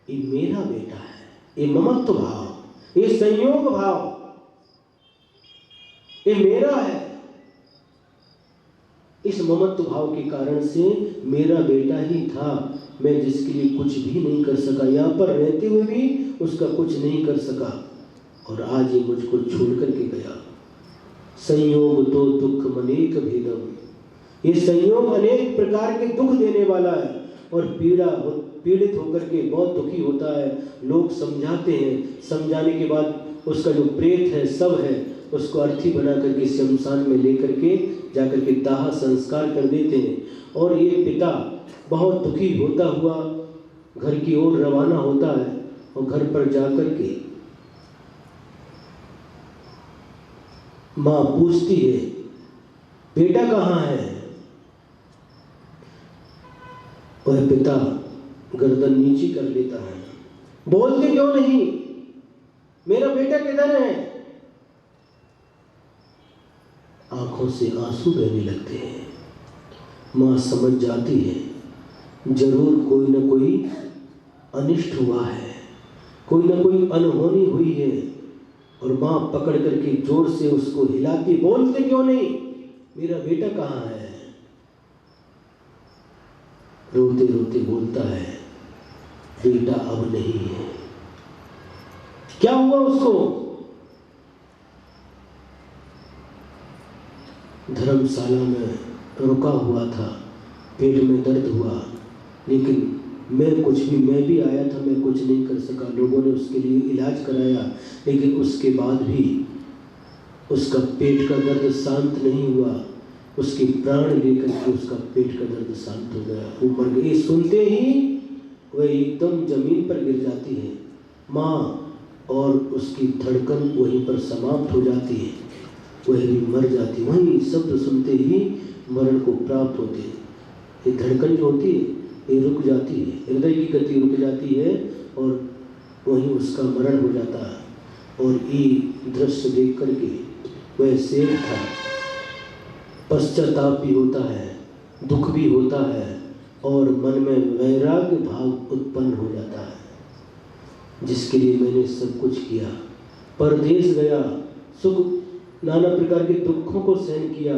ये मेरा बेटा है, ये ममत्व भाव, ये संयोग भाव, ये मेरा है। इस ममत्व भाव के कारण से मेरा बेटा ही था, मैं जिसके लिए कुछ भी नहीं कर सका, यहाँ पर रहते हुए भी उसका कुछ नहीं कर सका, और आज ये मुझको छोड़ करके गया। संयोग तो दुख मनेक भेदम, ये संयोग अनेक प्रकार के दुख देने वाला है, और पीड़ित होकर के बहुत दुखी होता है। लोग समझाते हैं, समझाने के बाद उसका जो प्रेत है, सब है, उसको अर्थी बना करके शमशान में लेकर के जाकर के दाह संस्कार कर देते हैं। और ये पिता बहुत दुखी होता हुआ घर की ओर रवाना होता है, और घर पर जाकर के माँ पूछती है बेटा कहाँ है? वह पिता गर्दन नीची कर लेता है, बोलते क्यों नहीं, मेरा बेटा किधर है? आंखों से आंसू बहने लगते हैं। माँ समझ जाती है जरूर कोई न कोई अनिष्ट हुआ है, कोई न कोई अनहोनी हुई है, और माँ पकड़ करके जोर से उसको हिलाती, बोलते क्यों नहीं, मेरा बेटा कहाँ है? रोते रोते बोलता है बेटा अब नहीं है। क्या हुआ उसको? धर्मशाला में रुका हुआ था, पेट में दर्द हुआ, लेकिन मैं भी आया था, मैं कुछ नहीं कर सका। लोगों ने उसके लिए इलाज कराया, लेकिन उसके बाद भी उसका पेट का दर्द शांत नहीं हुआ। उसके प्राण लेकर के उसका पेट का दर्द शांत हो गया, वो मर गई। सुनते ही वह एकदम जमीन पर गिर जाती है माँ, और उसकी धड़कन वहीं पर समाप्त हो जाती है, वह भी मर जाती। वहीं शब्द सुनते ही मरण को प्राप्त होते हैं। ये धड़कन जो होती है ये रुक जाती है, हृदय की गति रुक जाती है, और वहीं उसका मरण हो जाता है। और ये दृश्य देख करके वह शेर था, पश्चाताप भी होता है, दुख भी होता है, और मन में वैराग्य भाव उत्पन्न हो जाता है। जिसके लिए मैंने सब कुछ किया, परदेश गया, सुख नाना प्रकार के दुखों को सहन किया,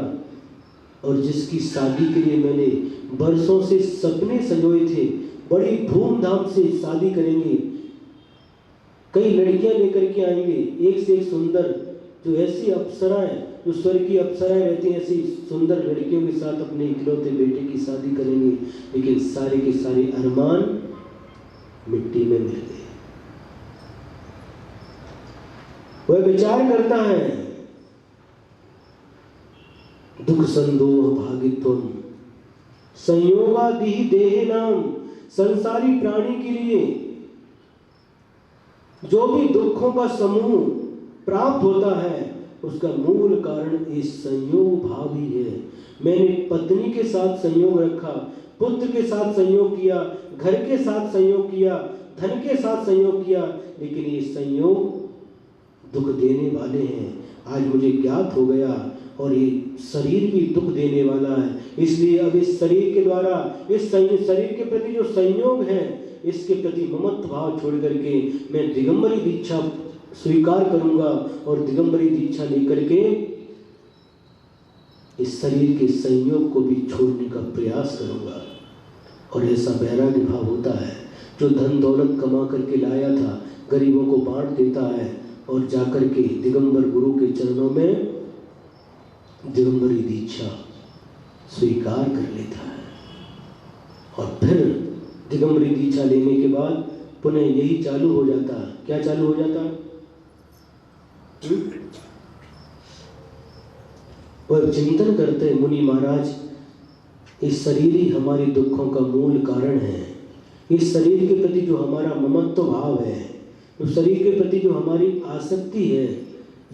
और जिसकी शादी के लिए मैंने बरसों से सपने संजोए थे, बड़ी धूमधाम से शादी करेंगे, कई लड़कियां लेकर के आएंगे, एक से एक सुंदर, जो ऐसी अप्सराएं, जो स्वर्ग की अप्सराएं रहती हैं, ऐसी सुंदर लड़कियों के साथ अपने इकलौते बेटे की शादी करेंगे। लेकिन सारे के सारे अरमान मिट्टी में मिल गए। वह विचार करता है दुख संदोह भागित्वम संयोगादि देह नाम, संसारी प्राणी के लिए जो भी दुखों का समूह प्राप्त होता है, उसका मूल कारण इस संयोग भाव ही है। मैंने पत्नी के साथ संयोग रखा, पुत्र के साथ संयोग किया, घर के साथ संयोग किया, धन के साथ संयोग किया, लेकिन ये संयोग दुख देने वाले हैं। आज मुझे ज्ञात हो गया, और ये शरीर भी दुख देने वाला है। इसलिए अब इस शरीर के द्वारा, इस शरीर के प्रति जो संयोग है, इसके प्रति ममत्व भाव छोड़ करके मैं दिगंबरी दीक्षा स्वीकार करूंगा, और दिगंबरी दीक्षा लेकर के इस शरीर के संयोग को भी छोड़ने का प्रयास करूंगा। और ऐसा वैराग्य भाव होता है, जो धन दौलत कमा करके लाया था गरीबों को बांट देता है, और जाकर के दिगंबर गुरु के चरणों में दिगंबरी दीक्षा स्वीकार कर लेता है। और फिर दिगंबरी दीक्षा लेने के बाद पुनः यही चालू हो जाता है। क्या चालू हो जाता है? वह चिंतन करते मुनि महाराज, इस शरीर ही हमारे दुखों का मूल कारण है। इस शरीर के प्रति जो हमारा ममत्व भाव है, उस शरीर के प्रति जो हमारी आसक्ति है,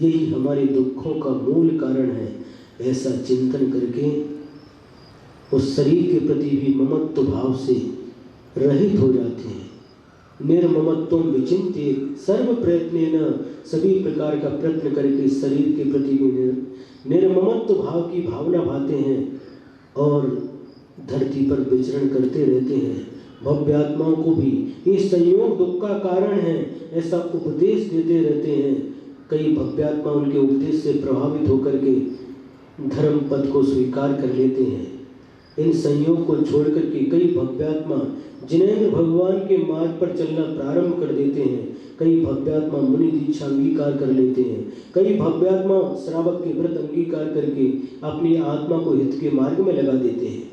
यही हमारे दुखों का मूल कारण है। ऐसा चिंतन करके उस शरीर के प्रति भी ममत्व भाव से रहित हो जाते हैं। निर्ममत्वम विचिन्त्य सर्व प्रयत्नेन, सभी प्रकार का प्रयत्न करके शरीर के प्रति भी निर्ममत्व भाव की भावना भाते हैं, और धरती पर विचरण करते रहते हैं। भव्य आत्माओं को भी ये संयोग दुख का कारण है, ऐसा उपदेश देते रहते हैं। कई भव्य आत्मा उनके उपदेश से प्रभावित होकर के धर्म पद को स्वीकार कर लेते हैं। इन संयोग को छोड़ करके कई भव्यात्मा जिनेंद्र भगवान के मार्ग पर चलना प्रारंभ कर देते हैं। कई भव्यात्मा मुनि दीक्षा अंगीकार कर लेते हैं। कई भव्यात्मा श्रावक के व्रत अंगीकार करके अपनी आत्मा को हित के मार्ग में लगा देते हैं।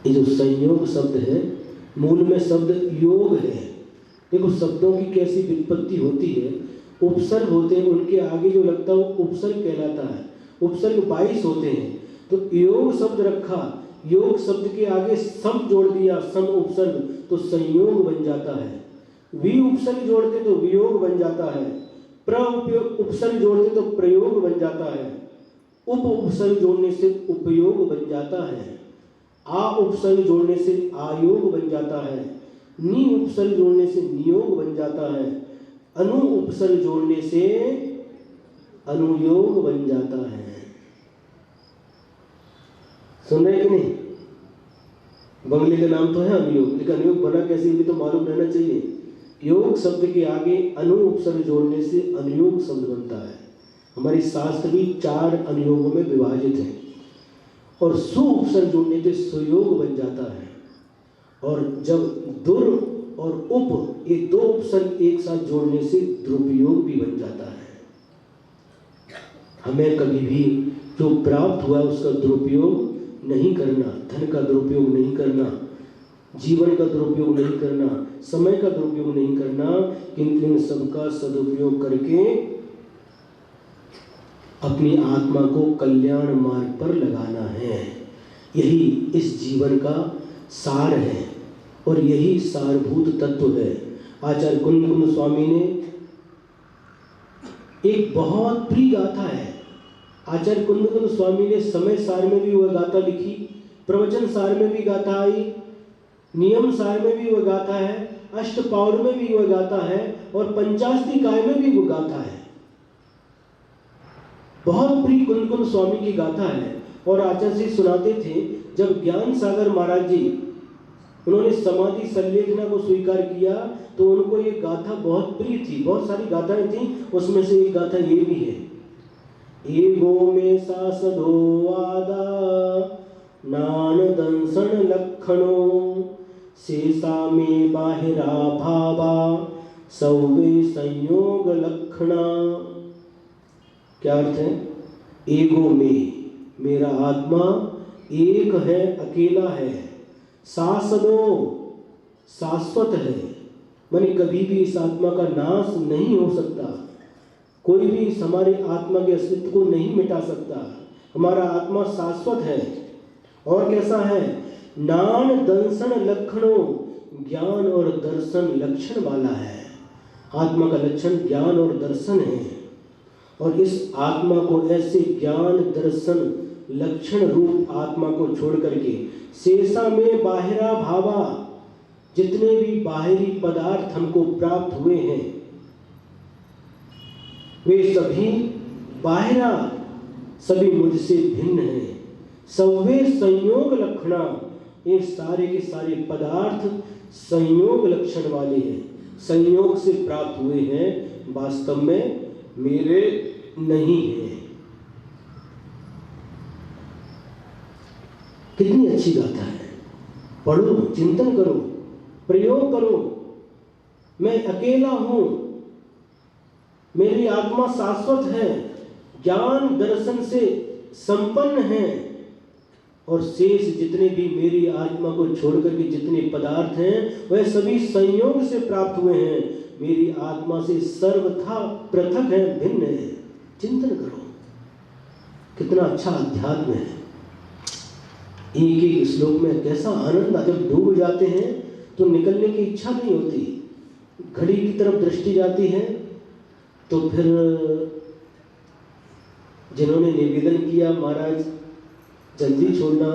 ये जो संयोग शब्द है, मूल में शब्द योग है। देखो शब्दों की कैसी वित्पत्ति होती है। उपसर्ग होते हैं, उनके आगे जो लगता है वो उपसर्ग कहलाता है। उपसर्ग 22 होते हैं, तो योग शब्द रखा, योग शब्द के आगे सम जोड़ दिया, सम उपसर्ग, तो संयोग बन जाता है। वि उपसर्ग जोड़ते तो वियोग बन जाता है। प्र उपसर्ग जोड़ते तो प्रयोग बन जाता है। उप उपसर्ग जोड़ने से उपयोग बन जाता है। आ उपसर्ग जोड़ने से आयोग बन जाता है। नि उपसर्ग जोड़ने से नियोग बन जाता है। अनु उपसर्ग जोड़ने से अनुयोग बन जाता है। सुन रहे कि नहीं? बंगले का नाम तो है अनुयोग, लेकिन अनुयोग बना कैसे भी तो मालूम रहना चाहिए। योग शब्द के आगे अनु उपसर्ग जोड़ने से अनुयोग शब्द बनता है। हमारी शास्त्र भी 4 अनुयोगों में विभाजित है, और सु उपसर्ग जोड़ने से सुयोग बन जाता है। और जब दुर और उप, ये 2 उपसर्ग एक साथ जोड़ने से द्रुपयोग भी बन जाता है। हमें कभी भी जो प्राप्त हुआ उसका दुरुपयोग नहीं करना, धन का दुरुपयोग नहीं करना, जीवन का दुरुपयोग नहीं करना, समय का दुरुपयोग नहीं करना, किंतु इन सबका सदुपयोग करके अपनी आत्मा को कल्याण मार्ग पर लगाना है। यही इस जीवन का सार है, और यही सारभूत तत्व है। आचार्य कुंद स्वामी ने एक बहुत प्रिय गाथा है। आचार्य कुंद स्वामी ने समय सार में भी वह गाथा लिखी, प्रवचन सार में भी गाथा आई, नियम सार में भी वह गाथा है, अष्टपाउर में भी वह गाथा है, और पंचास्तिकाय में भी वह गाथा है। बहुत प्रिय कुंद स्वामी की गाथा है। और आचार्य जी सुनाते थे, जब ज्ञान सागर महाराज जी उन्होंने समाधि संलेखना को स्वीकार किया, तो उनको ये गाथा बहुत प्रिय थी। बहुत सारी गाथाएं थी, उसमें से एक गाथा ये भी है। एगो में सासदो वादा नान दंसन लक्षणों, शेषा में बाहिरा भावा सौवे संयोग लक्षणा। क्या अर्थ है? एगो में, मेरा आत्मा एक है, अकेला है। शासनो, शाश्वत है, माने कभी भी इस आत्मा का नाश नहीं हो सकता। कोई भी इस हमारे आत्मा के अस्तित्व को नहीं मिटा सकता। हमारा आत्मा शाश्वत है। और कैसा है? नान दंसन लक्षणों, ज्ञान और दर्शन लक्षण वाला है। आत्मा का लक्षण ज्ञान और दर्शन है, और इस आत्मा को ऐसे ज्ञान दर्शन लक्षण रूप आत्मा को छोड़ करके शेषा में बाहिरा भावा, जितने भी बाहरी पदार्थ हमको प्राप्त हुए हैं वे सभी बाहिरा, सभी मुझसे भिन्न हैं। सवे संयोग लक्षणा, ये सारे के सारे पदार्थ संयोग लक्षण वाले हैं, संयोग से प्राप्त हुए हैं, वास्तव में मेरे नहीं हैं। कितनी अच्छी गाथा है। पढ़ो, चिंतन करो, प्रयोग करो। मैं अकेला हूं, मेरी आत्मा शाश्वत है, ज्ञान दर्शन से संपन्न है, और शेष जितने भी मेरी आत्मा को छोड़कर के जितने पदार्थ हैं वह सभी संयोग से प्राप्त हुए हैं, मेरी आत्मा से सर्वथा पृथक है, भिन्न है। चिंतन करो, कितना अच्छा अध्यात्म है। एक एक श्लोक में कैसा आनंद, जब डूब जाते हैं तो निकलने की इच्छा नहीं होती, घड़ी की तरफ दृष्टि जाती है। तो फिर जिन्होंने निवेदन किया महाराज जल्दी छोड़ना,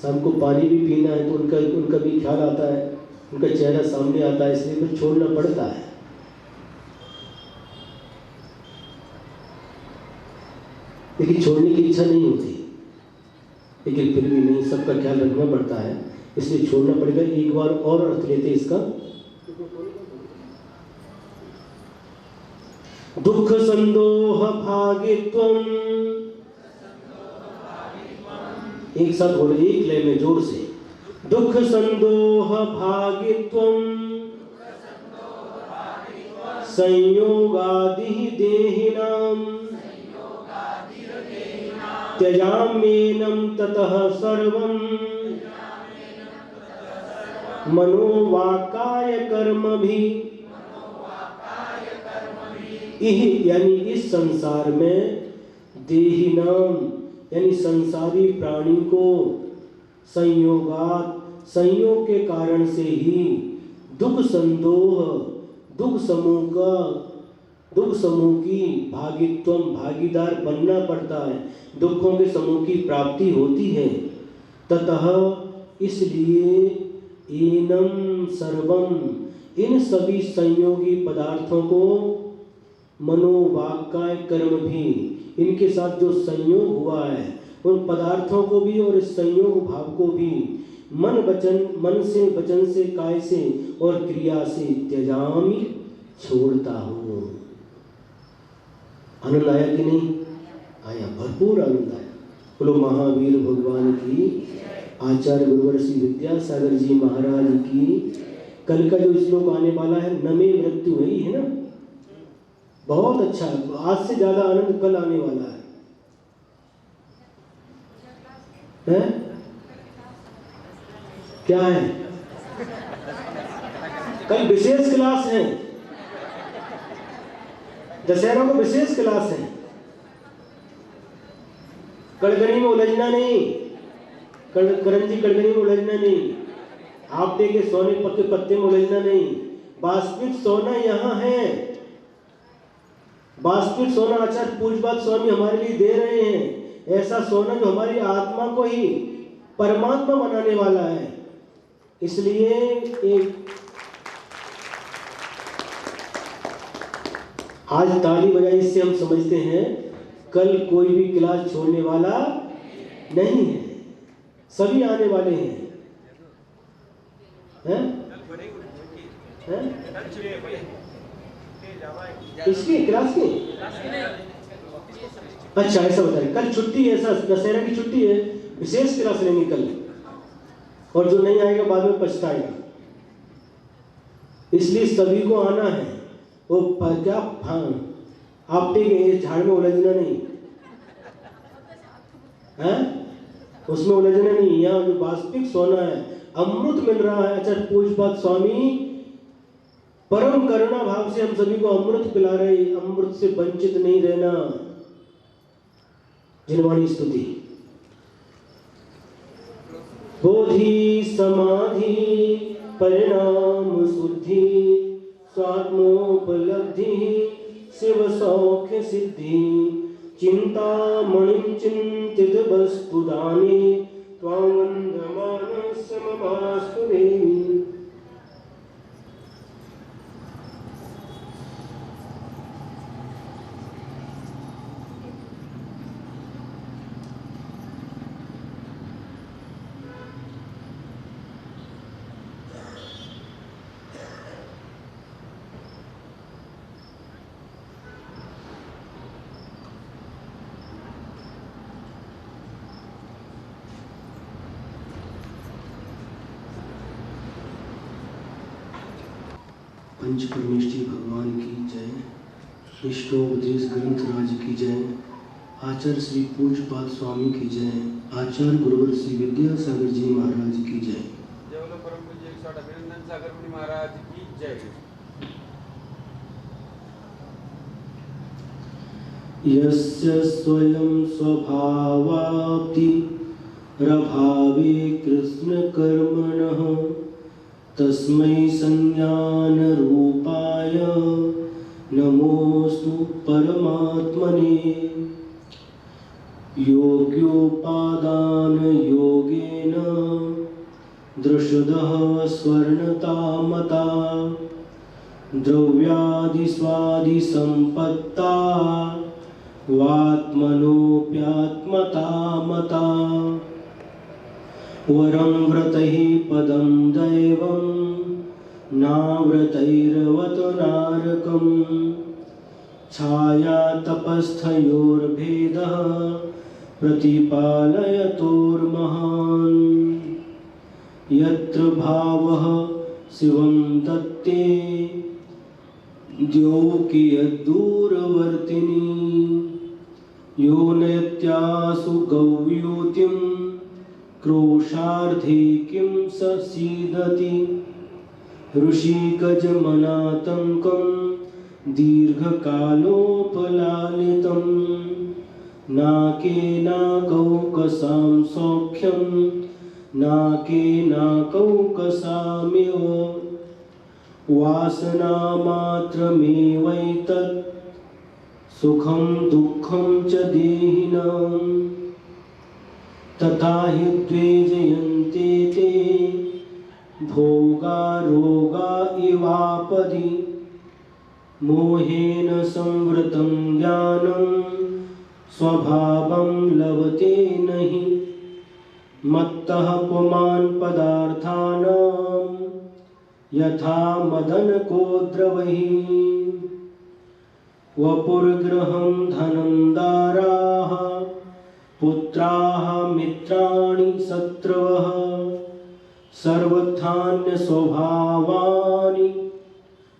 शाम को पानी भी पीना है, तो उनका भी ख्याल आता है, उनका चेहरा सामने आता है, इसलिए फिर छोड़ना पड़ता है। लेकिन छोड़ने की इच्छा नहीं होती, लेकिन फिर भी नहीं, सबका ख्याल रखना पड़ता है, इसलिए छोड़ना पड़ेगा। एक बार और अर्थ लेते इसका। दुख संदोह भागित्वम, एक साथ बोलो, एक लय में जोर से। दुख संदोह भागित्वम संयोगादि देहिनाम त्यजाम्येनं ततः सर्वं मनोवाकाय कर्मभि। यानी इस संसार में देहिनाम यानी संसारी प्राणी को संयोगात, संयोग के कारण से ही दुख संदोह, दुख समूह की भागित्वम, भागीदार बनना पड़ता है, दुखों के समूह की प्राप्ति होती है। ततः इसलिए एनम सर्वम, इन सभी संयोगी पदार्थों को मनोवाक्काय कर्म भी, इनके साथ जो संयोग हुआ है उन पदार्थों को भी और इस संयोग भाव को भी मन से, वचन से, काय से और क्रिया से त्यजामि, छोड़ता हूँ। आनंद आया कि नहीं आया? भरपूर आनंद आया। बोलो महावीर भगवान की, आचार्य गुरुवर श्री विद्यासागर जी महाराज की। कल का जो श्लोक आने वाला है, नमे मृत्यु है, है ना, बहुत अच्छा। आज से ज्यादा आनंद कल आने वाला है। क्या है? कल विशेष क्लास है, दशहरा को विशेष क्लास है। कड़कनी में उलझना नहीं, करंजी कड़कनी में उलझना नहीं, आपटे के सोने पक्के पत्ते में उलझना नहीं। वास्तविक सोना यहाँ है, वास्तविक सोना आचार्य पूज्यपाद स्वामी हमारे लिए दे रहे हैं। ऐसा सोना जो हमारी आत्मा को ही परमात्मा बनाने वाला है। इसलिए एक आज ताली बजाई, इससे हम समझते हैं कल कोई भी क्लास छोड़ने वाला नहीं है, सभी आने वाले हैं। इसकी क्लास की अच्छा ऐसा बताइए, कल छुट्टी है, ऐसा दशहरा की छुट्टी है, विशेष क्लास लेंगे कल, और जो नहीं आएगा बाद में पछताएगा। इसलिए सभी को आना है। वो क्या आपटे के झाड़ में उलझना नहीं है, उसमें उलझना नहीं। यहाँ जो वास्तविक सोना है, अमृत मिल रहा है। आचार्य पूज्यपाद स्वामी परम करुणा भाव से हम सभी को अमृत पिला रहे, अमृत से वंचित नहीं रहना। जिनवाणी स्तुति। बोधि समाधि परिणाम शुद्धि स्वात्मोपलब्धि शिव सौख्य सिद्धि चिंतामणिं चिंतित वस्तुदाने त्वां वन्दमानस्य ममास्तु देवी। पंच परमेष्ठी भगवान की जय। इष्टोपदेश ग्रंथ राज की जय। आचार्य श्री पूज्यपाद स्वामी की जय। आचार्य गुरुवर श्री विद्यासागर जी महाराज की जय।
जय बोलो परम पूज्य 108 अभिनंदन सागर मुनि महाराज की जय।
यस्य स्वयं स्वभावाप्ति रभावे कृष्ण कर्मणः तस्मै संज्ञान रूपाय नमोस्तु परमात्मने। योग्योपादान योगेन दृषदः स्वर्णतामता द्रव्यादि स्वादि संपत्ता वात्मनोऽप्यात्मता मता। वरं व्रतैः पदं दैवं नाव्रतैर्वत नारकम् छाया तपस्थयोर्भेदः प्रतिपालयतोर्महान्। यत्र भावः शिवं दत्ते द्यौकियद्दूरवर्तिनी यो नयत्यासु गौयुतिं क्रोशार्धे किं स सीदति। ऋषिगजमनातङ्कं दीर्घकालोपलालितं नाके नाकौकसां सौख्यं नाके नाकौकसामिव। वासनामात्रमेवैतत् सुखं दुःखं च देहिनां तथा हि द्वे जयन्ते ते भोगा रोगा इवापदि। मोहेन संवृतं ज्ञानं स्वभावं लभते नहि। मत्तः पुमान् पदार्थानां यथा मदनको द्रवैः। वपुर्गृहं धनं दाराः पुत्राः मित्राणि शत्रवः सर्वथान्यस्वभावानि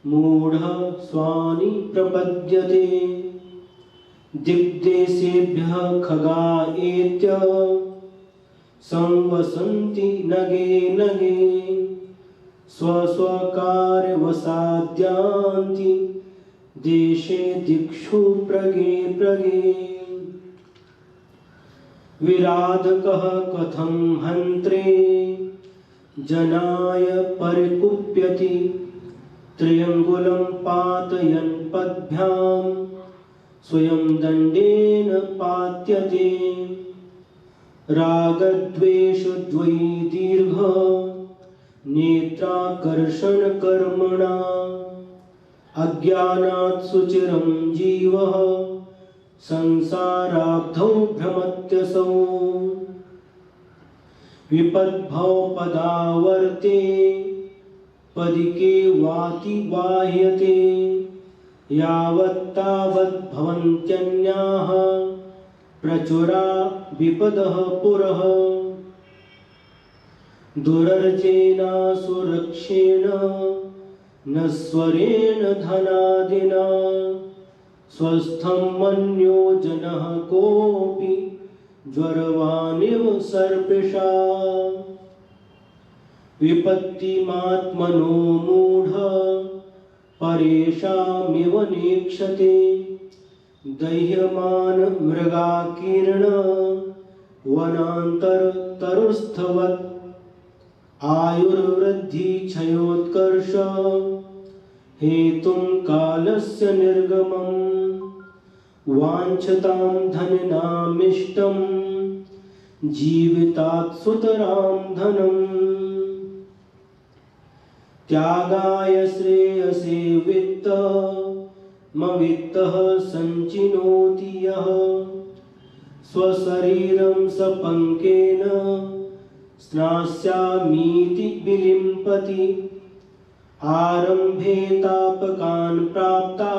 मूढः स्वानि प्रपद्यते। दिग्देशेभ्यः खगा एत्य संवसन्ति नगे नगे स्वस्वकार्यवसाद्यान्ति देशे दिक्षु प्रगे प्रगे। विराधकः कथं हन्त्रे जनाय परिकुप्यति। त्र्यङ्गुलं पातयन् पद्भ्यां स्वयं दण्डेन पात्यते। रागद्वेषद्वयी दीर्घ नेत्राकर्षणकर्मणा अज्ञानात् सुचिरं जीवः संसाराब्धौ भ्रमत्यसौ। विपद्भव पदावर्ते पदिके वाति बाह्यते। यावत्तावत् भवन्त्यन्याः प्रचुरा विपदः पुरः। दुरर्जेनासुरक्षेण नश्वरेण धनादिना स्वस्थं मन्यो जनः कोऽपि ज्वरवानिव सर्पिषा। विपत्तिमात्मनो मूढ परेषामिव नेक्षते। दह्यमान मृगाकीर्ण वनान्तरतरुस्थवत् आयुर्वृद्धि क्षयोत्कर्ष हेतुं कालस्य निर्गमम् वाञ्छतां धननामिष्टं जीवितात् सुतरां धनम् त्यागाय श्रेयसे वित्तमवित्तः सञ्चिनोति यः स्वशरीरं सपङ्केन स्नास्यामीति विलिम्पति आरम्भे तापकान् प्राप्ता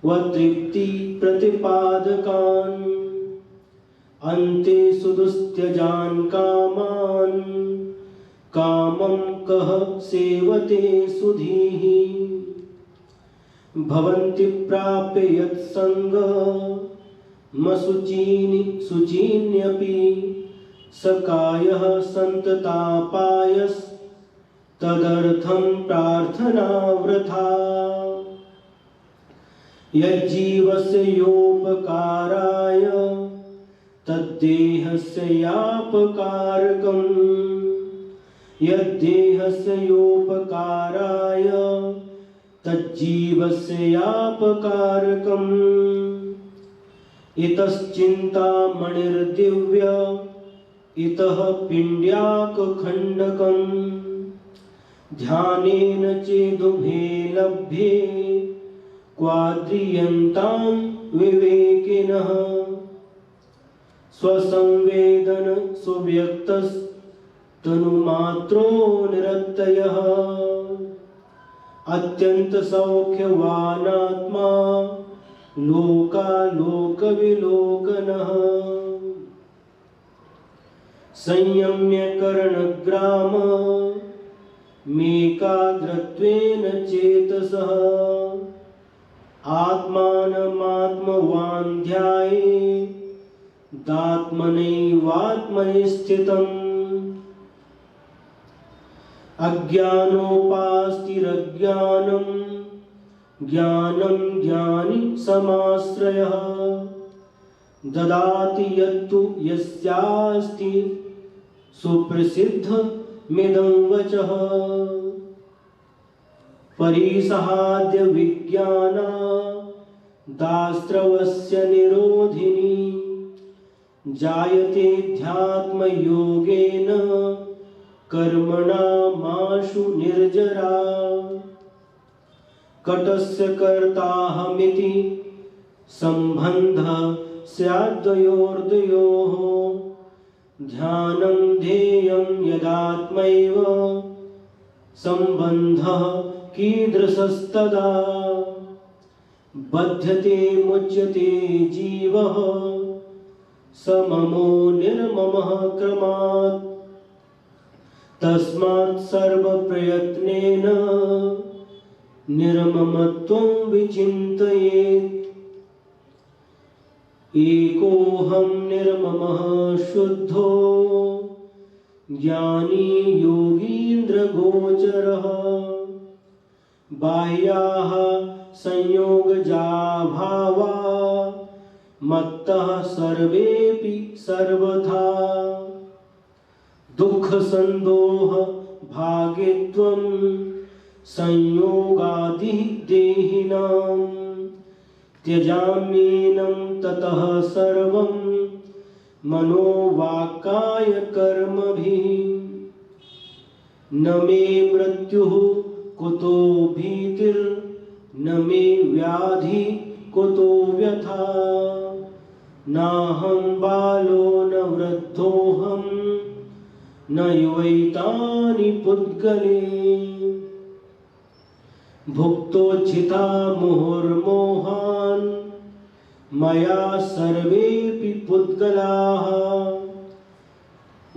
वतृप्ति प्रतिपादकान् अन्ते सुदुस्त्यजान् कामान् कामं कः सेवते सुधीः भवन्ति प्राप्य यत्सङ्गमशुचीन्यपि सकायः सन्ततापायस्तदर्थं प्रार्थना वृथा यज्जीवस्य योपकाराय तद्देहस्य यापकारकम् यद्देहस्य योपकाराय तज्जीवस्य यापकारकम् इतश्चिन्तामणिर्दिव्य इतः पिण्ड्याकखण्डकम् ध्यानेन चेदुभे लभ्ये क्वाद्रियन्तां विवेकिनः स्वसंवेदन सुव्यक्तस्तनुमात्रो निरत्ययः अत्यंत सौख्यवानात्मा लोकालोकविलोकनः संयम्य करणग्राम मेकाग्रत्वेन चेतसः आत्मानमात्मवान् ध्यायेदात्मनैवात्मनि स्थितम् अज्ञानोपास्तिरज्ञानं ज्ञानं ज्ञानी समाश्रयः ददाति यत्तु यस्यास्ति सुप्रसिद्धमिदं वचः परिसहाद्य विज्ञानादास्त्रवस्य निरोधिनी जायते ध्यात्मयोगेन कर्मणा माशु निर्जरा कटस्य कर्ताहमिति सम्बन्धः स्याद्वयोर्द्वयोः ध्यानं ध्येयं यदात्मैव सम्बन्धः कीदृशस्तदा बध्यते मुच्यते जीवः सममो निर्ममः क्रमात् तस्मात् सर्वप्रयत्नेन निर्ममत्वं विचिन्तयेत् एकोऽहं निर्ममः शुद्धो ज्ञानी योगीन्द्रगोचरः बाह्याः संयोगजा भावा मत्तः सर्वेऽपि सर्वथा दुःख संदोह भागित्वं संयोगादि देहिनां त्यजाम्येनं ततः सर्वं मनोवाक्काय कर्मभिः न मे मृत्युः कुतो भीतिर्न मे व्याधि कुतो व्यथा नाहं बालो न वृद्धोऽहं न युवैतानि पुद्गले भुक्तोज्झिता मुहुर्मोहान् मया सर्वेऽपि पुद्गलाः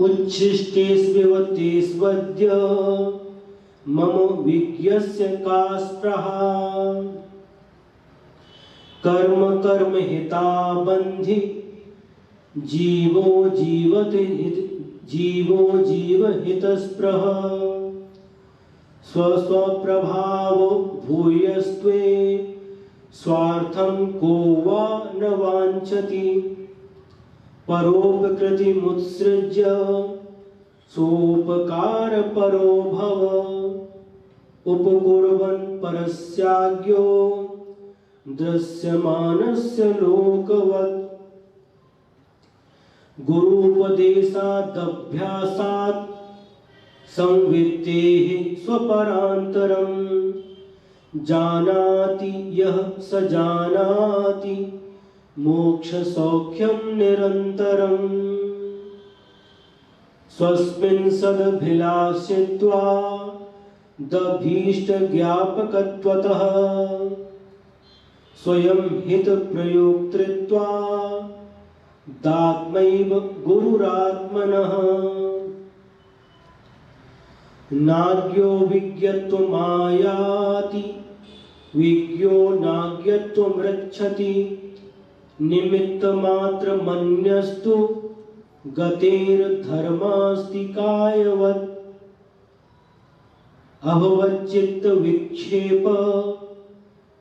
उच्छिष्टेष्वेव तेष्वद्य मम विज्ञस्य का स्पृहा कर्म कर्म हिता बन्धि जीवो जीव हितस्पृह स्वस्वप्रभावो भूयस्त्वे स्वार्थं को वा न वाञ्छति परोपकृतिमुत्सृज्य सोपकार परो भव उपकुर्वन् परस्याज्ञो दृश्यमानस्य लोकवत् गुरूपदेशादभ्यासात् संवित्तेः स्वपरान्तरं जानाति यः स जानाति मोक्षसौख्यं निरन्तरम् स्वस्मिन् सदभिलाषित्वा दभीष्टज्ञापकत्वतः स्वयं हितप्रयोक्तृत्वा दात्मैव गुरुरात्मनः नाज्ञो विज्ञत्वमायाति विज्ञो नाज्ञत्वमृच्छति निमित्तमात्रमन्यस्तु गतेर्धर्मास्ति कायवत् अभवच्चित्तविक्षेप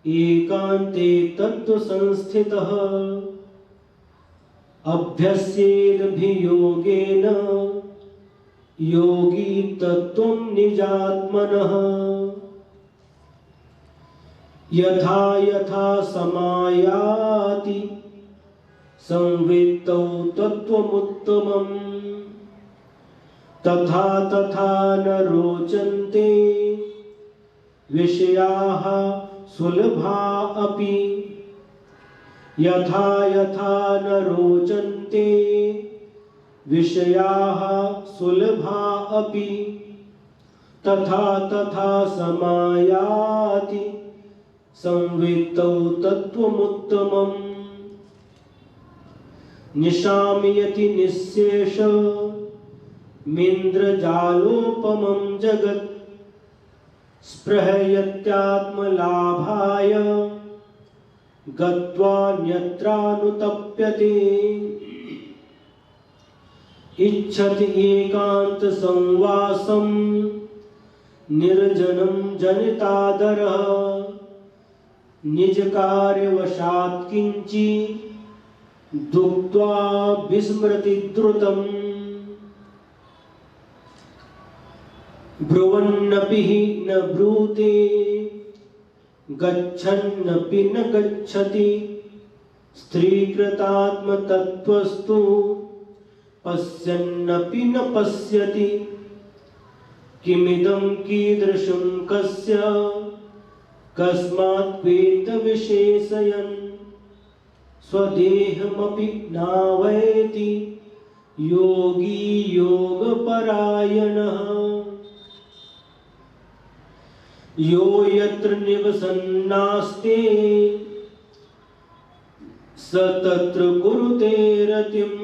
एकान्ते तत्त्वसंस्थितः अभ्यस्येदभियोगेन योगी तत्त्वं निजात्मनः यथा यथा समायाति संवित्तौ तत्त्वमुत्तमम् तथा तथा न रोचन्ते विषयाः सुलभा अपि यथा यथा न रोचन्ते विषयाः सुलभा अपि तथा तथा समायाति संवित्तौ तत्त्वमुत्तमम् निशामयति निःशेष मिन्द्रजालोपमं जगत् स्पृहयत्यात्मलाभाय गत्वान्यत्रानुतप्यते इच्छति एकांत संवासं निर्जनं जनितादरः निज कार्यवशात् किंचि दुक्त्वा विस्मृति द्रुतम् ब्रुवन्नपि न ब्रूते गच्छन्नपि न गच्छति स्त्रीकृतात्मतत्त्वस्तु पश्यन्नपि न पश्यति किमिदं कीदृशं कस्य कस्मात् वेदविशेषयन् स्वदेहमपि नावैति योगी योगपरायणः यो यत्र निवसन्नास्ते स तत्र कुरुते रतिम्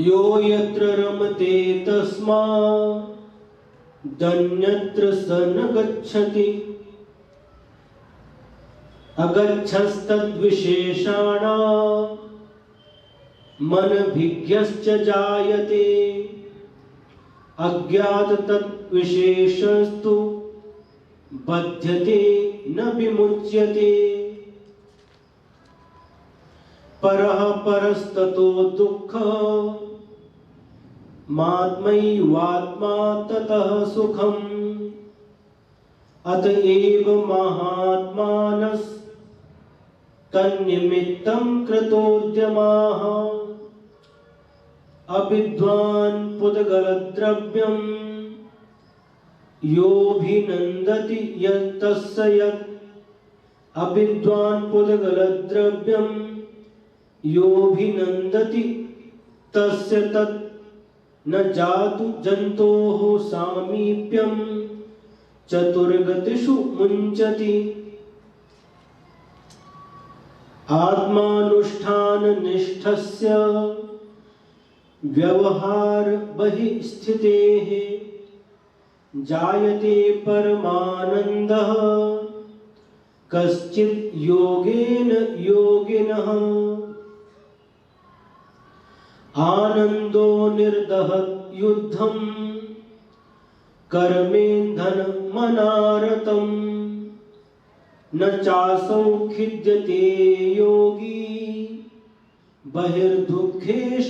यो यत्र रमते तस्मादन्यत्र स न गच्छति अगच्छस्तद्विशेषाणां मनभिज्ञश्च जायते अज्ञात तद्विशेषस्तु बध्यते न विमुच्यते परः परस्ततो दुःख मात्मैवात्मा ततः सुखम् अतएव महात्मानस् तन्निमित्तं कृतोद्यमाः अविद्वान् पुद्गलद्रव्यं योऽभिनन्दति यत्तस्य यत् अविद्वान् पुद्गलद्रव्यं योऽभिनन्दति तस्य तत् न जातु जन्तोः सामीप्यं चतुर्गतिषु मुञ्चति आत्मानुष्ठाननिष्ठस्य व्यवहार बहिस्थितेः जायते परमानन्दः कश्चित् योगेन योगिनः आनन्दो निर्दहत् युद्धं कर्मेन्धनमनारतम् न चासौ खिद्यते योगी बहिर्दुःखेष्वचेतनः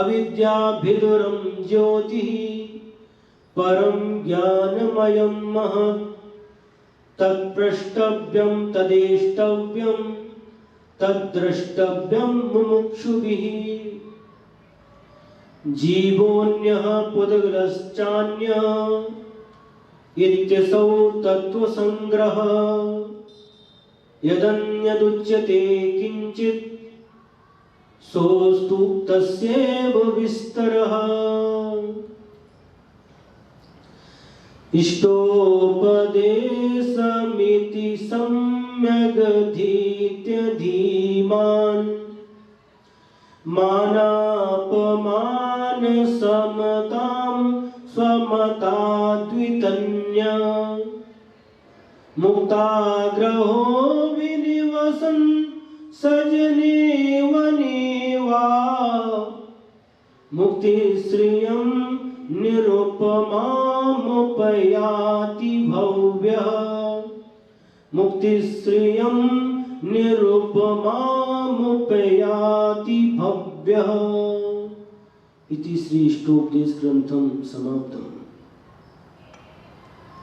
अविद्याभिदुरं ज्योतिः परं ज्ञानमयं महत् तत्प्रष्टव्यं तदेष्टव्यं तद्द्रष्टव्यं मुमुक्षुभिः जीवोऽन्यः पुद्गलश्चान्यः इत्यसौ तत्त्वसंग्रहः यदन्यदुच्यते किञ्चित् सोऽस्तु तस्यैव विस्तरः इष्टोपदेशमिति सम्यगधीत्य धीमान् मानापमान समतां स्वमताद्वितन्या मुक्ताग्रहो विनिवसन् सजनेव नेवा मुक्तिश्रियं निरुपमामुपयाति भव्यः मुक्तिश्रियं निरुपमामुपयाति भव्यः इति श्री इष्टोपदेश ग्रंथम समाप्तम्।